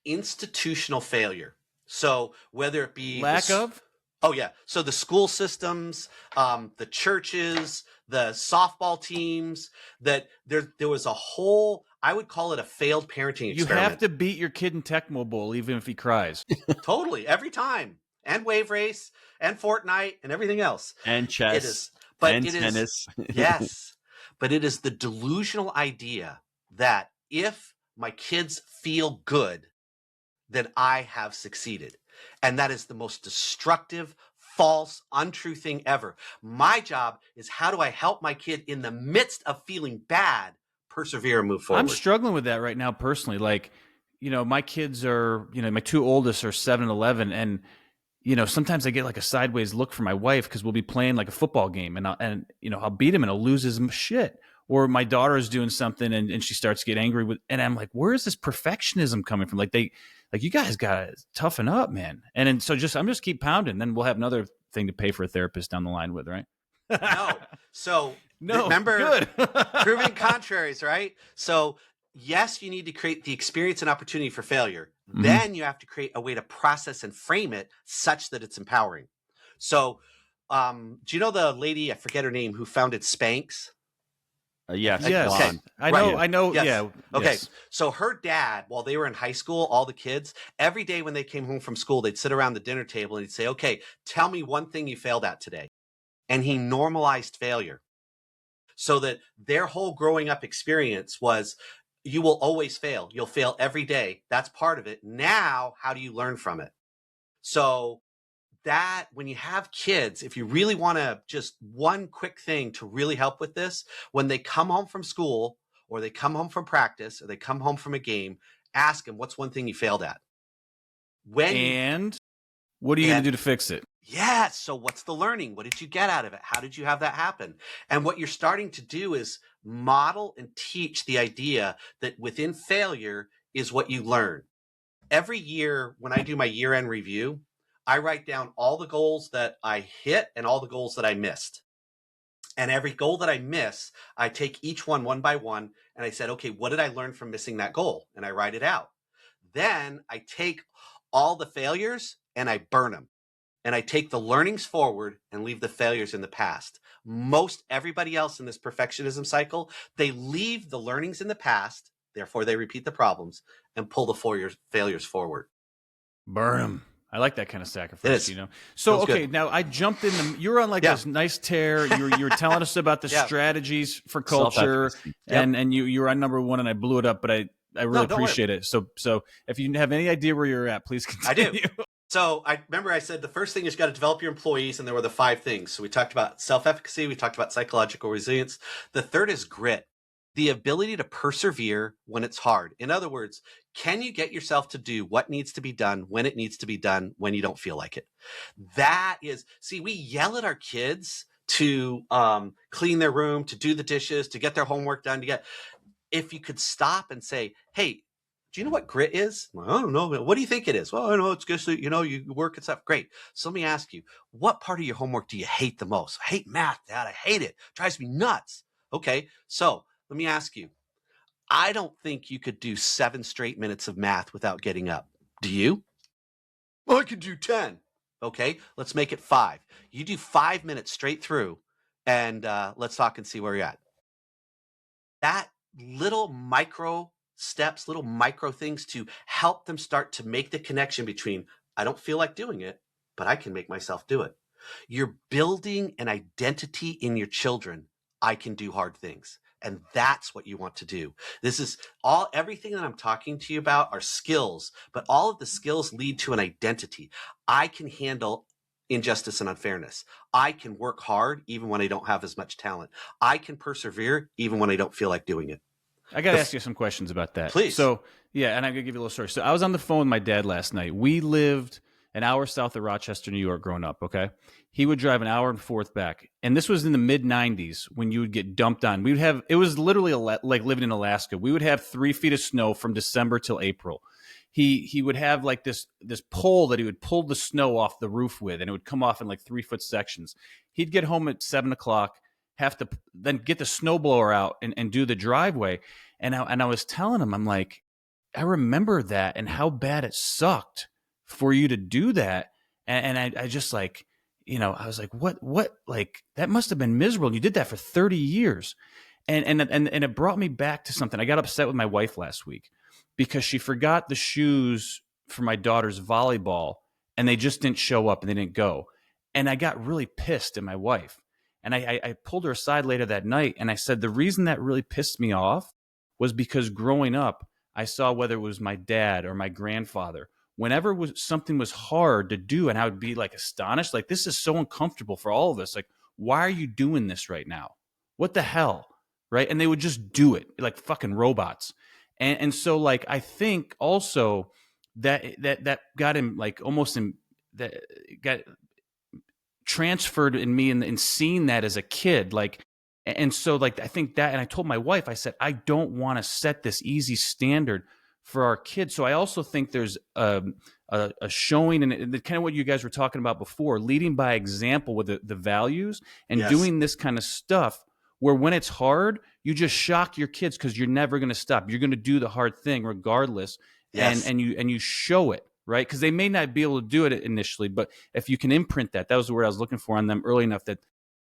Institutional failure. So whether it be lack of? Oh, yeah. So the school systems, the churches, the softball teams, that there was a whole, I would call it a failed parenting experiment. You have to beat your kid in Tecmo Bowl even if he cries. Totally. Every time. And Wave Race and Fortnite and everything else. And chess. It is, but and it tennis. Is, yes. But it is the delusional idea that if my kids feel good, then I have succeeded. And that is the most destructive, false, untrue thing ever. My job is, how do I help my kid in the midst of feeling bad, persevere and move forward? I'm struggling with that right now personally. Like, my kids are, my two oldest are 7 and 11. And, sometimes I get like a sideways look from my wife because we'll be playing like a football game and I'll beat him and I'll lose his shit. Or my daughter is doing something and she starts to get angry and I'm like, where is this perfectionism coming from? Like you guys got to toughen up, man. And so I'm just keep pounding. Then we'll have another thing to pay for a therapist down the line with, right? No. So no, remember, good. proving contraries, right? So yes, you need to create the experience and opportunity for failure. Mm-hmm. Then you have to create a way to process and frame it such that it's empowering. So do you know the lady, I forget her name, who founded Spanx? Yes. Okay. I know. Yes. Yeah. Okay. Yes. So her dad, while they were in high school, all the kids, every day when they came home from school, they'd sit around the dinner table and he'd say, okay, tell me one thing you failed at today. And he normalized failure so that their whole growing up experience was, you will always fail. You'll fail every day. That's part of it. Now, how do you learn from it? So that when you have kids, if you really want to, just one quick thing to really help with this, when they come home from school or they come home from practice or they come home from a game, ask them, what's one thing you failed at? What are you going to do to fix it? Yeah. So what's the learning? What did you get out of it? How did you have that happen? And what you're starting to do is model and teach the idea that within failure is what you learn. Every year when I do my year-end review, I write down all the goals that I hit and all the goals that I missed. And every goal that I miss, I take each one by one, and I said, okay, what did I learn from missing that goal? And I write it out. Then I take all the failures and I burn them. And I take the learnings forward and leave the failures in the past. Most everybody else in this perfectionism cycle, they leave the learnings in the past, therefore they repeat the problems, and pull the failures forward. Burn them. I like that kind of sacrifice, So, okay, good. Now I jumped in. You were on this nice tear. You were telling us about the strategies for culture, and you were on number one, and I blew it up, but I really appreciate it. So if you have any idea where you're at, please continue. I do. So I remember I said the first thing is you got to develop your employees, and there were the 5 things. So we talked about self-efficacy. We talked about psychological resilience. The third is grit. The ability to persevere when it's hard. In other words, can you get yourself to do what needs to be done when it needs to be done when you don't feel like it? That is, we yell at our kids to clean their room, to do the dishes, to get their homework done, if you could stop and say, hey, do you know what grit is? Well, I don't know. What do you think it is? Well, I know it's just, you work and stuff. Great. So let me ask you, what part of your homework do you hate the most? I hate math, Dad. I hate it. It drives me nuts. Okay. So let me ask you, I don't think you could do 7 straight minutes of math without getting up. Do you? Well, I could do 10. Okay, let's make it 5. You do 5 minutes straight through, and let's talk and see where you're at. That little micro steps, little micro things to help them start to make the connection between, I don't feel like doing it, but I can make myself do it. You're building an identity in your children. I can do hard things. And that's what you want to do. This is everything that I'm talking to you about are skills, but all of the skills lead to an identity. I can handle injustice and unfairness. I can work hard even when I don't have as much talent. I can persevere even when I don't feel like doing it. I got to ask you some questions about that. Please. So, yeah, and I'm going to give you a little story. So I was on the phone with my dad last night. We lived an hour south of Rochester, New York, growing up, okay? He would drive an hour and forth back. And this was in the mid-'90s when you would get dumped on. We would have, it was literally like living in Alaska. We would have 3 feet of snow from December till April. He would have like this pole that he would pull the snow off the roof with, and it would come off in like 3-foot sections. He'd get home at 7 o'clock, have to then get the snowblower out and do the driveway. And I was telling him, I'm like, I remember that and how bad it sucked for you to do that. And I just like, I was like, what, like that must have been miserable. You did that for 30 years. And it brought me back to something. I got upset with my wife last week because she forgot the shoes for my daughter's volleyball and they just didn't show up and they didn't go. And I got really pissed at my wife. And I pulled her aside later that night and I said, the reason that really pissed me off was because growing up, I saw whether it was my dad or my grandfather, whenever something was hard to do, and I would be like astonished, like this is so uncomfortable for all of us. Like, why are you doing this right now? What the hell? Right? And they would just do it like fucking robots. And so like, I think also that got him like almost in that got transferred in me and seeing that as a kid, like, and so like I think that, and I told my wife, I said, I don't want to set this easy standard for our kids. So I also think there's a showing, and kind of what you guys were talking about before, leading by example with the values and Yes. doing this kind of stuff where when it's hard, you just shock your kids because you're never going to stop. You're going to do the hard thing regardless. Yes. And you show it, right? Because they may not be able to do it initially, but if you can imprint that was the word I was looking for on them early enough, that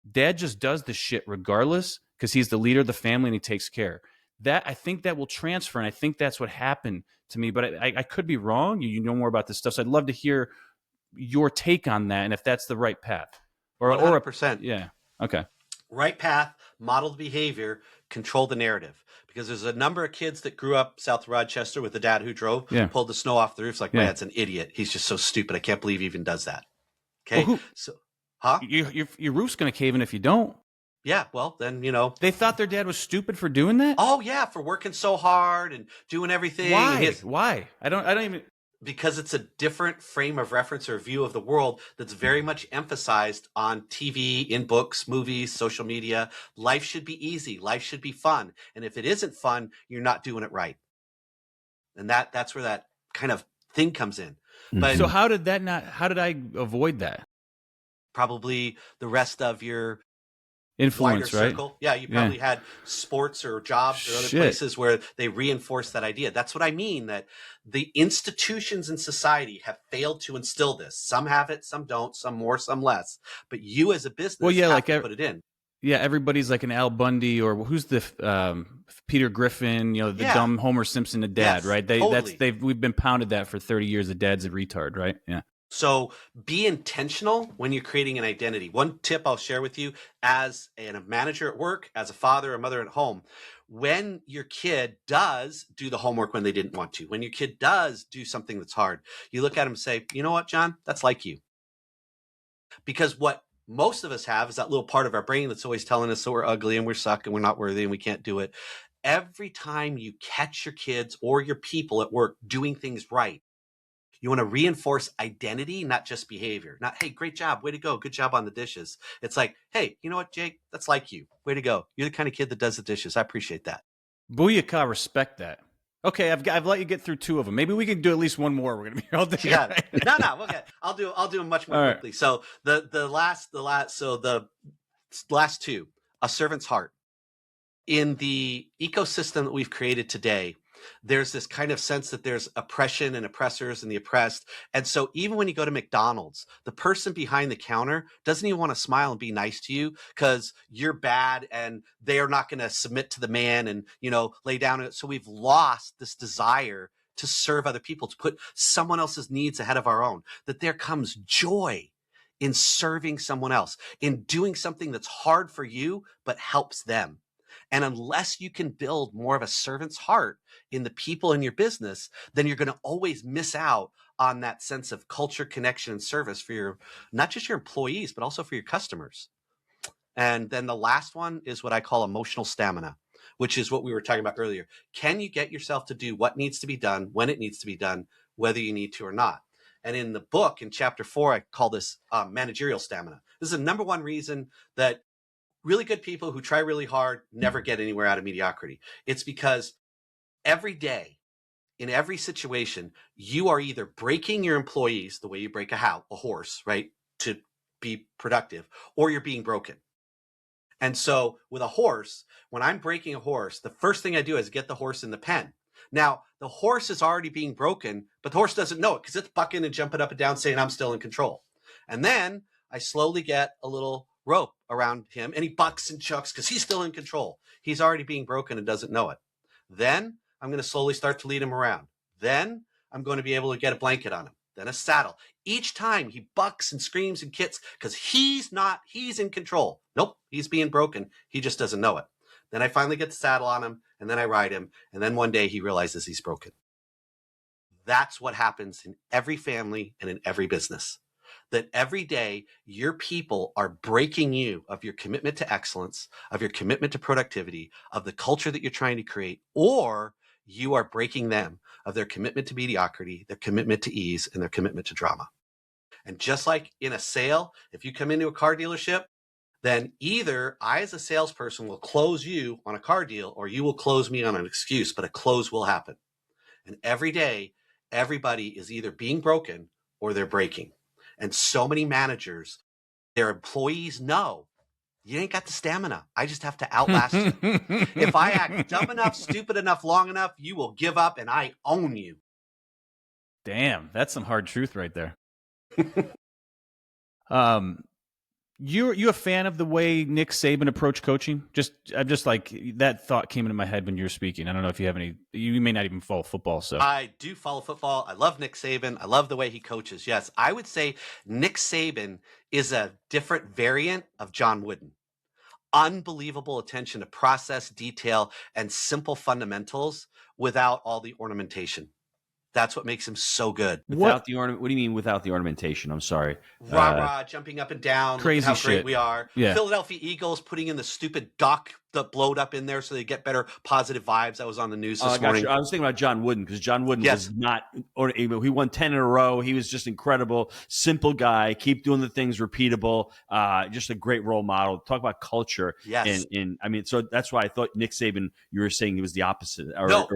dad just does the shit regardless because he's the leader of the family and he takes care. That I think that will transfer, and I think that's what happened to me. But I could be wrong. You know more about this stuff, so I'd love to hear your take on that and if that's the right path. 100%. Yeah. Okay. Right path, modeled behavior, control the narrative. Because there's a number of kids that grew up south of Rochester with a dad who drove, pulled the snow off the roof. It's like, man, it's an idiot. He's just so stupid. I can't believe he even does that. Okay. Well, so, huh? Your roof's going to cave in if you don't. Yeah. Well, then, They thought their dad was stupid for doing that? Oh, yeah. For working so hard and doing everything. Why? I don't even. Because it's a different frame of reference or view of the world that's very much emphasized on TV, in books, movies, social media. Life should be easy. Life should be fun. And if it isn't fun, you're not doing it right. And that's where that kind of thing comes in. But so how did I avoid that? Probably the rest of your influence, wider right? circle. Yeah, you probably had sports or jobs or other places where they reinforce that idea. That's what I mean, that the institutions in society have failed to instill this. Some have it, some don't, some more, some less. But you as a business have to put it in. Yeah, everybody's like an Al Bundy, or who's the Peter Griffin, the dumb Homer Simpson, the dad, right? We've been pounded that for 30 years. The dad's a retard, right? Yeah. So be intentional when you're creating an identity. One tip I'll share with you as a manager at work, as a father or mother at home, when your kid does do the homework when they didn't want to, when your kid does do something that's hard, you look at them and say, you know what, John, that's like you. Because what most of us have is that little part of our brain that's always telling us that we're ugly and we're suck and we're not worthy and we can't do it. Every time you catch your kids or your people at work doing things right, you want to reinforce identity, not just behavior. Not, hey, great job. Way to go. Good job on the dishes. It's like, hey, you know what, Jake? That's like you. Way to go. You're the kind of kid that does the dishes. I appreciate that. Booyakah, respect that. Okay, I've let you get through 2 of them. Maybe we can do at least 1 more. We're gonna be here all day. Yeah. No. Okay. I'll do them much more quickly. Right. So the last 2, a servant's heart. In the ecosystem that we've created today, there's this kind of sense that there's oppression and oppressors and the oppressed. And so even when you go to McDonald's, the person behind the counter doesn't even want to smile and be nice to you because you're bad and they are not going to submit to the man and, lay down. So we've lost this desire to serve other people, to put someone else's needs ahead of our own, that there comes joy in serving someone else, in doing something that's hard for you, but helps them. And unless you can build more of a servant's heart in the people in your business, then you're going to always miss out on that sense of culture, connection, and service for your, not just your employees, but also for your customers. And then the last one is what I call emotional stamina, which is what we were talking about earlier. Can you get yourself to do what needs to be done, when it needs to be done, whether you need to or not? And in the book, in chapter 4, I call this managerial stamina. This is the number one reason that really good people who try really hard never get anywhere out of mediocrity. It's because every day, in every situation, you are either breaking your employees the way you break a horse, right, to be productive, or you're being broken. And so with a horse, when I'm breaking a horse, the first thing I do is get the horse in the pen. Now, the horse is already being broken, but the horse doesn't know it because it's bucking and jumping up and down saying, I'm still in control. And then I slowly get a little rope around him and he bucks and chucks because he's still in control. He's already being broken and doesn't know it. Then I'm going to slowly start to lead him around. Then I'm going to be able to get a blanket on him, then a saddle. Each time he bucks and screams and kicks because he's in control. Nope, he's being broken. He just doesn't know it. Then I finally get the saddle on him and then I ride him. And then one day he realizes he's broken. That's what happens in every family and in every business. That every day your people are breaking you of your commitment to excellence, of your commitment to productivity, of the culture that you're trying to create, or you are breaking them of their commitment to mediocrity, their commitment to ease, and their commitment to drama. And just like in a sale, if you come into a car dealership, then either I as a salesperson will close you on a car deal or you will close me on an excuse, but a close will happen. And every day, everybody is either being broken or they're breaking. And so many managers, their employees know, you ain't got the stamina. I just have to outlast you. If I act dumb enough, stupid enough, long enough, you will give up and I own you. Damn, that's some hard truth right there. You a fan of the way Nick Saban approached coaching? I'm just like, that thought came into my head when you were speaking. I don't know if you have any. You may not even follow football, so I do follow football. I love Nick Saban. I love the way he coaches. Yes, I would say Nick Saban is a different variant of John Wooden. Unbelievable attention to process, detail, and simple fundamentals without all the ornamentation. That's what makes him so good. Without the ornament, what do you mean without the ornamentation? I'm sorry. Rah-rah, jumping up and down, crazy how shit. great we are. Yeah. Philadelphia Eagles putting in the stupid duck that blowed up in there so they get better positive vibes. That was on the news this morning. I was thinking about John Wooden because John Wooden Yes. was not, or he won 10 in a row. He was just incredible, simple guy, keep doing the things repeatable, just a great role model. Talk about culture. Yes. And I mean, so that's why I thought Nick Saban, you were saying he was the opposite.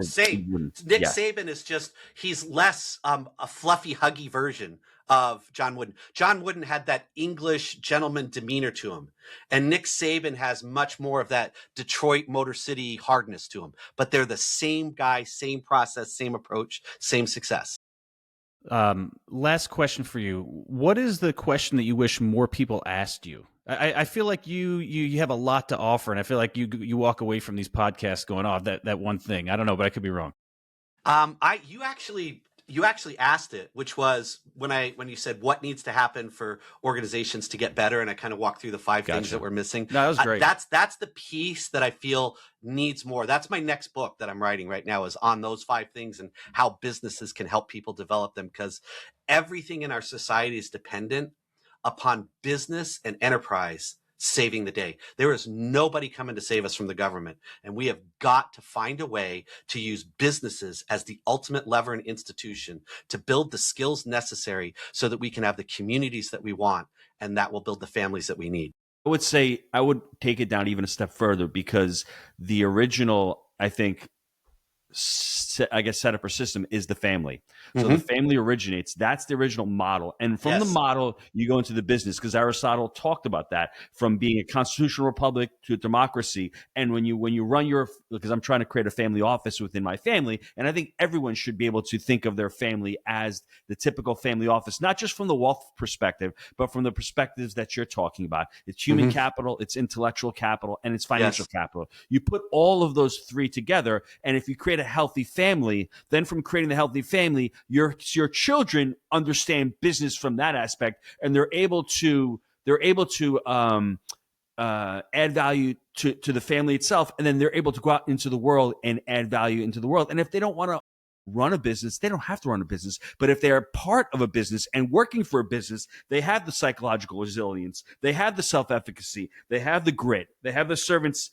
Same. Nick Saban is just, he's less a fluffy, huggy version of John Wooden. John Wooden had that English gentleman demeanor to him. And Nick Saban has much more of that Detroit Motor City hardness to him. But they're the same guy, same process, same approach, same success. Last question for you. What is the question that you wish more people asked you? I feel like you have a lot to offer, and I feel like you walk away from these podcasts going, oh, that one thing. I don't know, but I could be wrong. You actually asked it, which was when you said what needs to happen for organizations to get better, and I kind of walked through the 5 things that we're missing. No, that was great. That's the piece that I feel needs more. That's my next book that I'm writing right now, is on those 5 things and how businesses can help people develop them, because everything in our society is dependent upon business and enterprise saving the day. There is nobody coming to save us from the government. And we have got to find a way to use businesses as the ultimate lever and institution to build the skills necessary so that we can have the communities that we want, and that will build the families that we need. I would say I would take it down even a step further, because the original, I think, setup or system is the family. So the family originates. That's the original model. And from the model, you go into the business, because Aristotle talked about that, from being a constitutional republic to a democracy. And when you run because I'm trying to create a family office within my family, and I think everyone should be able to think of their family as the typical family office, not just from the wealth perspective, but from the perspectives that you're talking about. It's human capital, it's intellectual capital, and it's financial capital. You put all of those 3 together, and if you create a healthy family, then from creating the healthy family, your children understand business from that aspect, and they're able to add value to the family itself, and then they're able to go out into the world and add value into the world. And if they don't want to run a business, they don't have to run a business. But if they're part of a business and working for a business, they have the psychological resilience, they have the self-efficacy, they have the grit, they have the servant's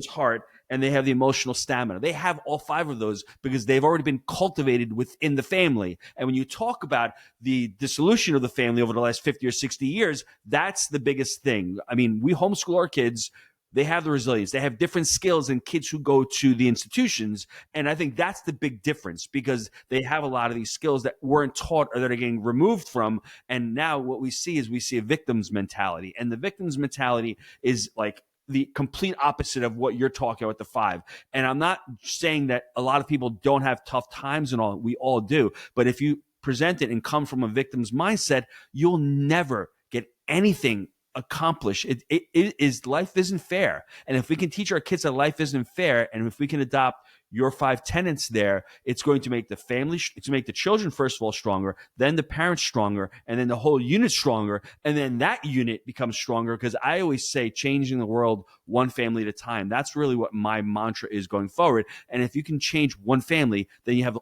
heart, and they have the emotional stamina. They have all 5 of those because they've already been cultivated within the family. And when you talk about the dissolution of the family over the last 50 or 60 years, that's the biggest thing. I mean, we homeschool our kids. They have the resilience. They have different skills than kids who go to the institutions. And I think that's the big difference, because they have a lot of these skills that weren't taught or that are getting removed from. And now what we see is a victim's mentality. And the victim's mentality is like the complete opposite of what you're talking about, the 5. And I'm not saying that a lot of people don't have tough times and all. We all do. But if you present it and come from a victim's mindset, you'll never get anything accomplished. It is, life isn't fair. And if we can teach our kids that life isn't fair, and if we can adopt your 5 tenets there, it's going to make the family, it's make the children, first of all, stronger, then the parents stronger, and then the whole unit stronger. And then that unit becomes stronger, because I always say changing the world one family at a time. That's really what my mantra is going forward. And if you can change one family, then you have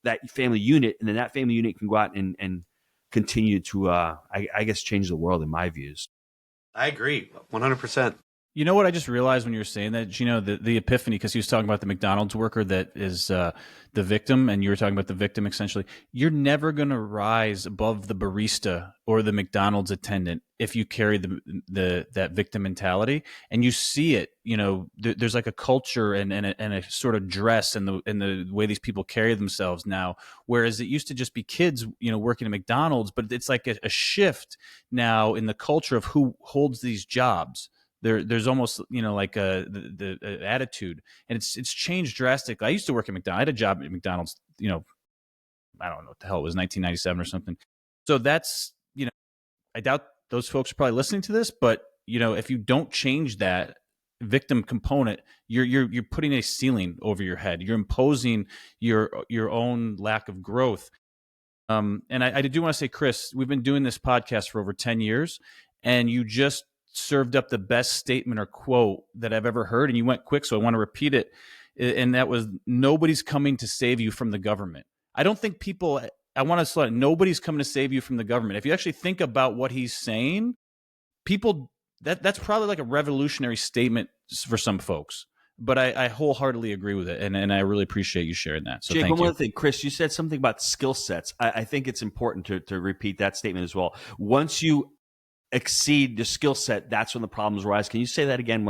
that family unit, and then that family unit can go out and continue to, I guess, change the world in my views. I agree 100%. You know what I just realized when you were saying that, Gino, the epiphany, because he was talking about the McDonald's worker that is the victim, and you were talking about the victim essentially. You're never going to rise above the barista or the McDonald's attendant if you carry that victim mentality. And you see it, there's like a culture and a sort of dress and the way these people carry themselves now. Whereas it used to just be kids, working at McDonald's, but it's like a shift now in the culture of who holds these jobs. There's almost like the attitude, and it's changed drastically. I used to work at McDonald's. I had a job at McDonald's. I don't know what the hell it was, 1997 or something. So that's I doubt those folks are probably listening to this, but if you don't change that victim component, you're putting a ceiling over your head. You're imposing your own lack of growth. And I do want to say, Chris, we've been doing this podcast for over 10 years, and you just served up the best statement or quote that I've ever heard, and you went quick, so I want to repeat it. And that was, nobody's coming to save you from the government. I don't think people, I want to slow it, nobody's coming to save you from the government. If you actually think about what he's saying, people, that's probably like a revolutionary statement for some folks. But I wholeheartedly agree with it, and I really appreciate you sharing that. So Jake, thank one you. other thing, Chris, you said something about skill sets. I think it's important to repeat that statement as well. Once you exceed the skill set, that's when the problems arise. Can you say that again?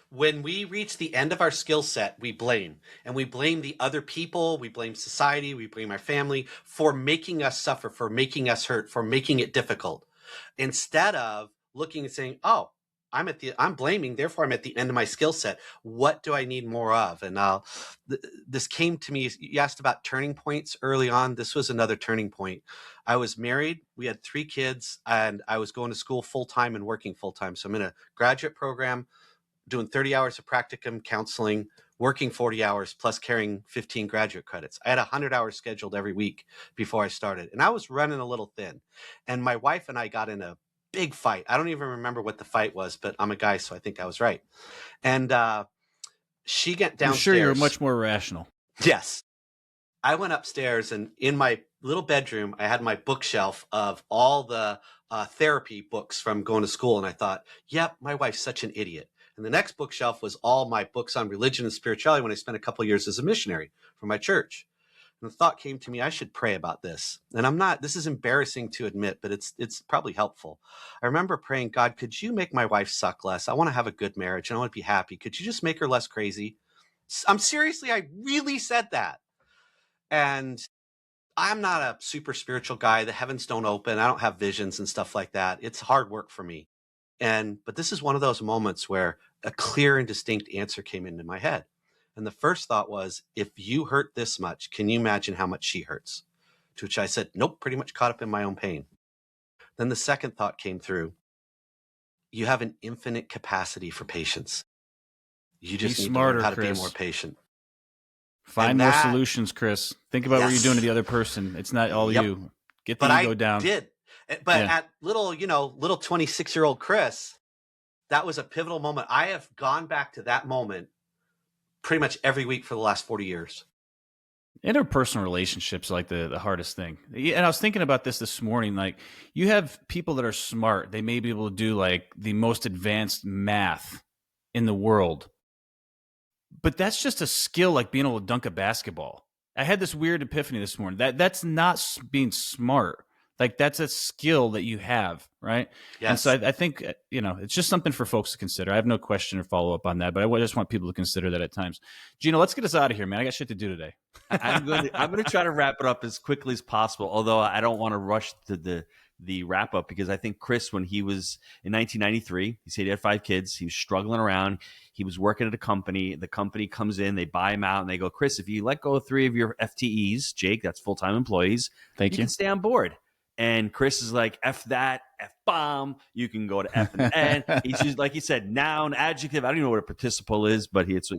When we reach the end of our skill set, we blame. And we blame the other people, we blame society, we blame our family for making us suffer, for making us hurt, for making it difficult. Instead of looking and saying, oh, I'm blaming, therefore I'm at the end of my skill set. What do I need more of? And this came to me, you asked about turning points early on. This was another turning point. I was married, we had 3 kids, and I was going to school full-time and working full-time. So I'm in a graduate program, doing 30 hours of practicum counseling, working 40 hours, plus carrying 15 graduate credits. I had 100 hours scheduled every week before I started, and I was running a little thin. And my wife and I got in a big fight. I don't even remember what the fight was, but I'm a guy, so I think I was right. And she get downstairs. I'm sure you're much more rational. Yes. I went upstairs, and in my little bedroom, I had my bookshelf of all the therapy books from going to school. And I thought, yep, my wife's such an idiot. And the next bookshelf was all my books on religion and spirituality when I spent a couple of years as a missionary for my church. And the thought came to me, I should pray about this. And this is embarrassing to admit, but it's probably helpful. I remember praying, God, could you make my wife suck less? I want to have a good marriage and I want to be happy. Could you just make her less crazy? I really said that. And I'm not a super spiritual guy. The heavens don't open. I don't have visions and stuff like that. It's hard work for me. But this is one of those moments where a clear and distinct answer came into my head. And the first thought was, if you hurt this much, can you imagine how much she hurts? To which I said, nope, pretty much caught up in my own pain. Then the second thought came through. You have an infinite capacity for patience. You just need to learn how to be more patient. Find And more that, solutions, Chris. Think about what you're doing to the other person. It's not all Yep. you. Get the But ego I down. did. But Yeah. at little 26-year-old Chris, that was a pivotal moment. I have gone back to that moment pretty much every week for the last 40 years. Interpersonal relationships are like the hardest thing. And I was thinking about this morning. Like, you have people that are smart. They may be able to do like the most advanced math in the world. But that's just a skill, like being able to dunk a basketball. I had this weird epiphany this morning. That's not being smart. Like, that's a skill that you have, right? Yes. And so I think, it's just something for folks to consider. I have no question or follow up on that, but I just want people to consider that at times. Gino, let's get us out of here, man. I got shit to do today. I'm going to try to wrap it up as quickly as possible, although I don't want to rush to the wrap up, because I think Chris, when he was in 1993, he said he had 5 kids. He was struggling around. He was working at a company. The company comes in, they buy him out, and they go, Chris, if you let go of 3 of your FTEs, Jake, that's full-time employees, Thank you. can stay on board. And Chris is like, F that, F bomb. You can go to F and N. He's just, like he said, noun, adjective. I don't even know what a participle is, but that's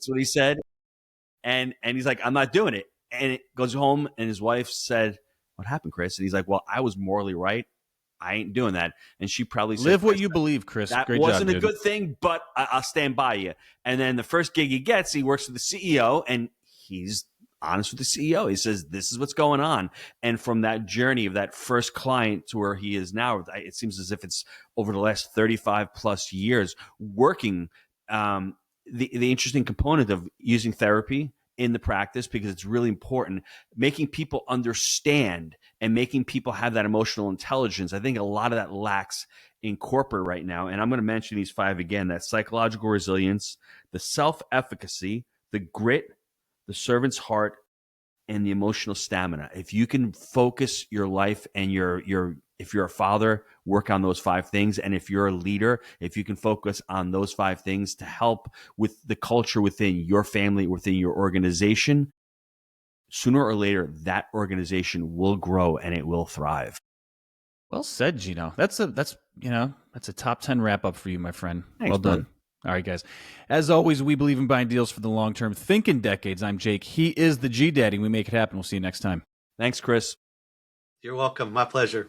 what he said. And he's like, I'm not doing it. And it goes home, and his wife said, what happened, Chris? And he's like, well, I was morally right. I ain't doing that. And she probably said, live what you believe, Chris. That Great wasn't job, a good thing, but I'll stand by you. And then the first gig he gets, he works with the CEO, and he's honest with the CEO. He says, this is what's going on. And from that journey of that first client to where he is now, it seems as if it's over the last 35 plus years working. The interesting component of using therapy in the practice, because it's really important, making people understand and making people have that emotional intelligence. I think a lot of that lacks in corporate right now. And I'm going to mention these 5 again: that psychological resilience, the self-efficacy, the grit, the servant's heart, and the emotional stamina. If you can focus your life and if you're a father, work on those 5 things. And if you're a leader, if you can focus on those 5 things to help with the culture within your family, within your organization, sooner or later, that organization will grow and it will thrive. Well said, Gino. That's a top 10 wrap up for you, my friend. Thanks, well done. bud. All right, guys. As always, we believe in buying deals for the long term. Think in decades. I'm Jake. He is the G Daddy. We make it happen. We'll see you next time. Thanks, Chris. You're welcome. My pleasure.